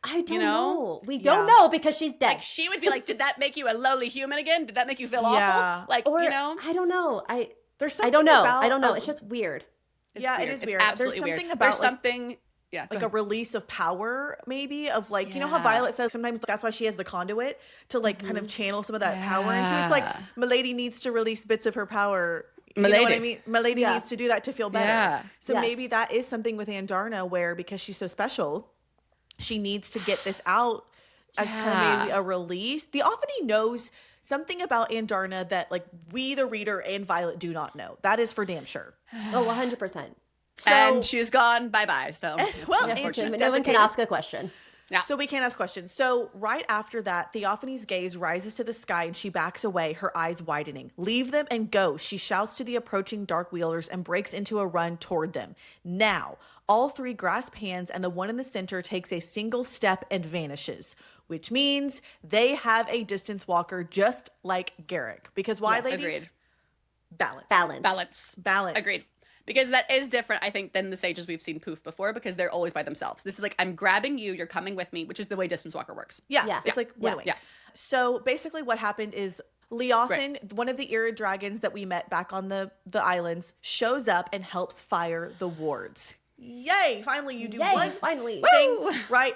I don't know. We don't know because she's dead. Like, she would be like, did that make you a lowly human again? Did that make you feel awful? Like, or, you know? I don't know. There's something I don't know. about, I don't know. It's just weird. It is weird. Absolutely There's something weird. about There's something... Yeah, like a release of power, maybe, of like, you know how Violet says sometimes that's why she has the conduit to like kind of channel some of that power into it. It's like Milady needs to release bits of her power You know what I Milady. mean? Milady needs to do that to feel better. Yeah. So maybe that is something with Andarna where because she's so special, she needs to get this out as kind of maybe a release. Theophany knows something about Andarna that like we, the reader, and Violet do not know. That is for damn sure. Oh, 100%. So, And she's gone. Bye-bye. So, well, Yeah, and she's no one can desiccated. ask a question. Yeah. So we can't ask questions. So right after that, Theophany's gaze rises to the sky and she backs away, her eyes widening. Leave them and go, she shouts to the approaching dark wielders and breaks into a run toward them. Now, all three grasp hands and the one in the center takes a single step and vanishes, which means they have a distance walker just like Garrick. Because why, ladies? Agreed. Balance. Balance. Agreed. Because that is different, I think, than the sages we've seen poof before because they're always by themselves. This is like, I'm grabbing you, you're coming with me, which is the way Distance Walker works. Yeah. It's like win-win. Yeah. So basically what happened is Leothan, one of the Irid dragons that we met back on the islands, shows up and helps fire the wards. Yay! Finally, you do one finally. thing right.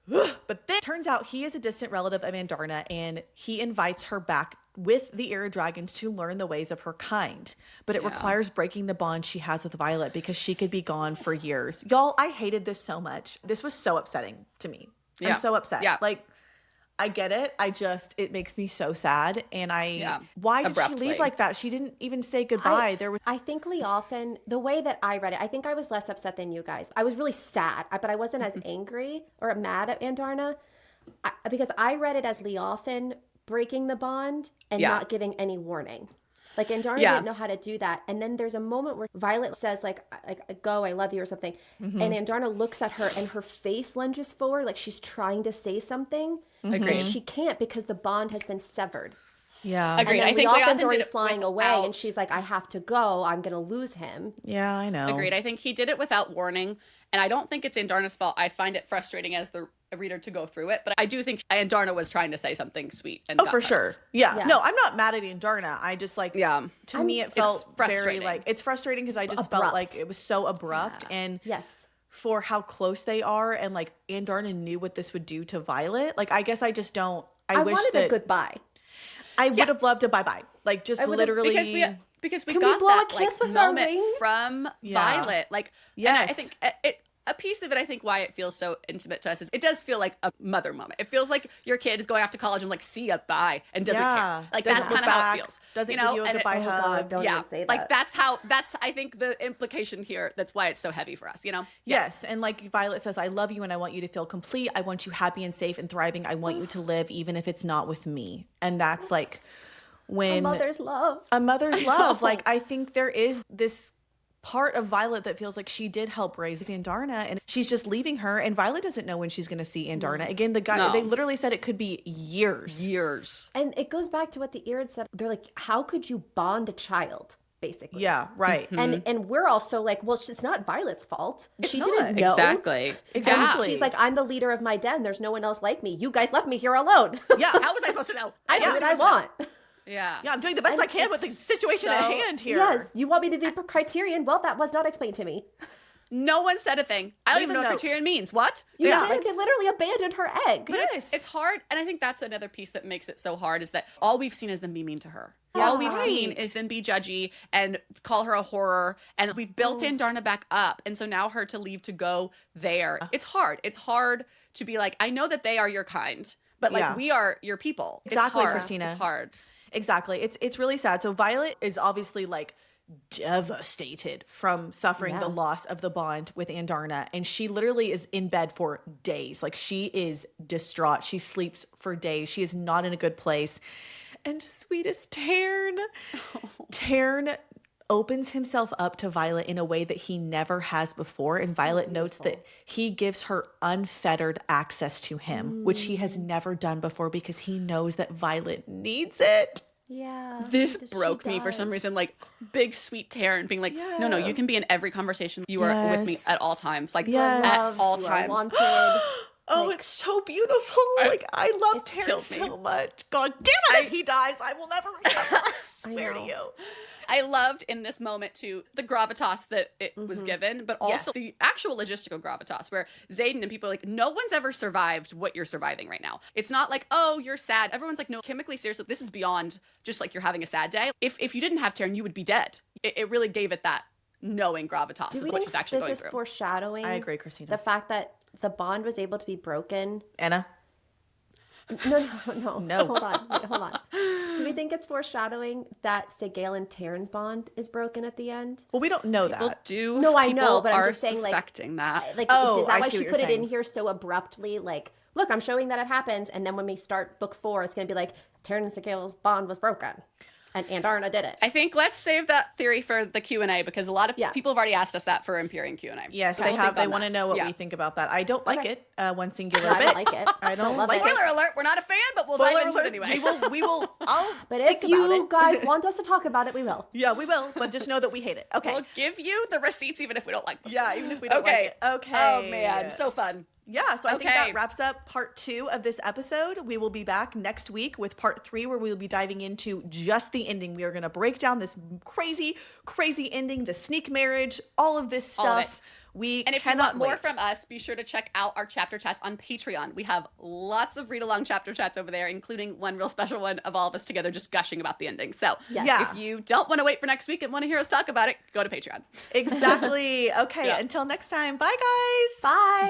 But then turns out he is a distant relative of Andarna and he invites her back with the Irid dragons to learn the ways of her kind. But it requires breaking the bond she has with Violet because she could be gone for years. Y'all, I hated this so much. This was so upsetting to me. Yeah. I'm so upset. Yeah. Like, I get it. It makes me so sad. And why did Abruptly. she leave like that? She didn't even say goodbye. I think Leothan, the way that I read it, I think I was less upset than you guys. I was really sad, but I wasn't as angry or mad at Andarna because I read it as Leothan breaking the bond and not giving any warning. Like Andarna didn't know how to do that. And then there's a moment where Violet says like go, I love you or something. And Andarna looks at her and her face lunges forward like she's trying to say something. Agreed. And she can't because the bond has been severed. Yeah. Agreed. And I then think Leothan's Leothan did already it flying away without- and she's like, I have to go. I'm going to lose him. Yeah, I know. Agreed. I think he did it without warning. And I don't think it's Andarna's fault. I find it frustrating as the reader to go through it. But I do think Andarna was trying to say something sweet. And got For cut sure. off. Yeah. No, I'm not mad at Andarna. I just like, to me, it felt very frustrating. like, it's frustrating because I just felt like it was so abrupt. And for how close they are and like Andarna knew what this would do to Violet. Like, I guess I just don't, I wish wanted that a goodbye. I would have loved a bye-bye. Like just literally. Because we Can got we blow that a kiss like with our moment ring? from Violet. Like, yes. and I think a piece of it, I think why it feels so intimate to us is it does feel like a mother moment. It feels like your kid is going off to college and like, see ya, bye, and doesn't care. Like Doesn't that's look kind of how it back, feels. Doesn't you know? give you a And goodbye hug. God, don't even say that. Like that's I think the implication here. That's why it's so heavy for us, you know? Yes. And like Violet says, I love you and I want you to feel complete. I want you happy and safe and thriving. I want you to live even if it's not with me. And that's like when A mother's love. a mother's love. Like I think there is this part of Violet that feels like she did help raise Andarna and she's just leaving her and Violet doesn't know when she's going to see Andarna. Again, they literally said it could be years. And it goes back to what the Irid said. They're like, how could you bond a child? Basically. Yeah, right. And we're also like, well, it's not Violet's fault. She didn't know. Exactly. And she's like, I'm the leader of my den. There's no one else like me. You guys left me here alone. Yeah. How was I supposed to know? I do what I want. Yeah. Yeah, I'm doing the best I can with the situation at hand here. Yes. You want me to be Criterion? Well, that was not explained to me. No one said a thing. I don't Leave even a know what note. Criterion means. What? They literally abandoned her egg. Yes. It's hard. And I think that's another piece that makes it so hard is that all we've seen is them be mean to her. Yeah, All we've right. seen is them be judgy and call her a horror. And we've built Andarna back up. And so now her to leave to go there. It's hard. It's hard to be like, I know that they are your kind, but like we are your people. Exactly, it's hard. Kristina. It's hard. Exactly. It's really sad. So Violet is obviously like devastated from suffering the loss of the bond with Andarna. And she literally is in bed for days. Like she is distraught. She sleeps for days. She is not in a good place. And sweetest Tairn opens himself up to Violet in a way that he never has before. And Violet notes that he gives her unfettered access to him, which he has never done before because he knows that Violet needs it. Yeah. This broke me for some reason. Like big sweet Tairn being like, no, you can be in every conversation. You are with me at all times. Like at all times. Wanted. Oh, it's so beautiful. Like, I love Tairn so much. God damn it, if he dies, I will never recover. I swear to you. I loved in this moment too the gravitas that it was given, but also the actual logistical gravitas where Xaden and people are like, no one's ever survived what you're surviving right now. It's not like, oh, you're sad. Everyone's like, no, chemically, seriously, this is beyond just like you're having a sad day. If you didn't have Tairn, you would be dead. it really gave it that knowing gravitas Do of we what think she's actually this going is through. foreshadowing? I agree, Kristina. The fact that the bond was able to be broken. Anna? No. No. Hold on. Do we think it's foreshadowing that Sigale and Taryn's bond is broken at the end? Well, we don't know People that. do. No, I know, people but I'm are just saying, like, suspecting that. Like, Oh, is that I why see she what put you're it in saying. here so abruptly? Like, look, I'm showing that it happens, and then when we start book 4, it's going to be like, Taryn and Sigale's bond was broken, and Andarna did it. I think let's save that theory for the Q&A because a lot of Yeah. people have already asked us that for Empyrean Q&A. Yes, So they we'll have. think They on want to that. know what Yeah. we think about that. I don't like Okay. it. One singular No, I bit. don't like it. I don't love like it. it. Spoiler alert, we're not a fan, but we'll Spoiler dive into alert. it anyway. We will. I'll But think if about you it. guys want us to talk about it, we will. Yeah, we will. But just know that we hate it. Okay. We'll give you the receipts even if we don't like them. Yeah, even if we don't like it. Okay. Oh, man. So fun. Yeah, so I think Okay. that wraps up part 2 of this episode. We will be back next week with part 3, where we'll be diving into just the ending. We are going to break down this crazy, crazy ending, the sneak marriage, all of this All of stuff. it. We And if you cannot want more wait. from us, be sure to check out our chapter chats on Patreon. We have lots of read-along chapter chats over there, including one real special one of all of us together just gushing about the ending. So Yes. Yeah. if you don't want to wait for next week and want to hear us talk about it, go to Patreon. Exactly. Okay, Yeah. until next time. Bye, guys. Bye.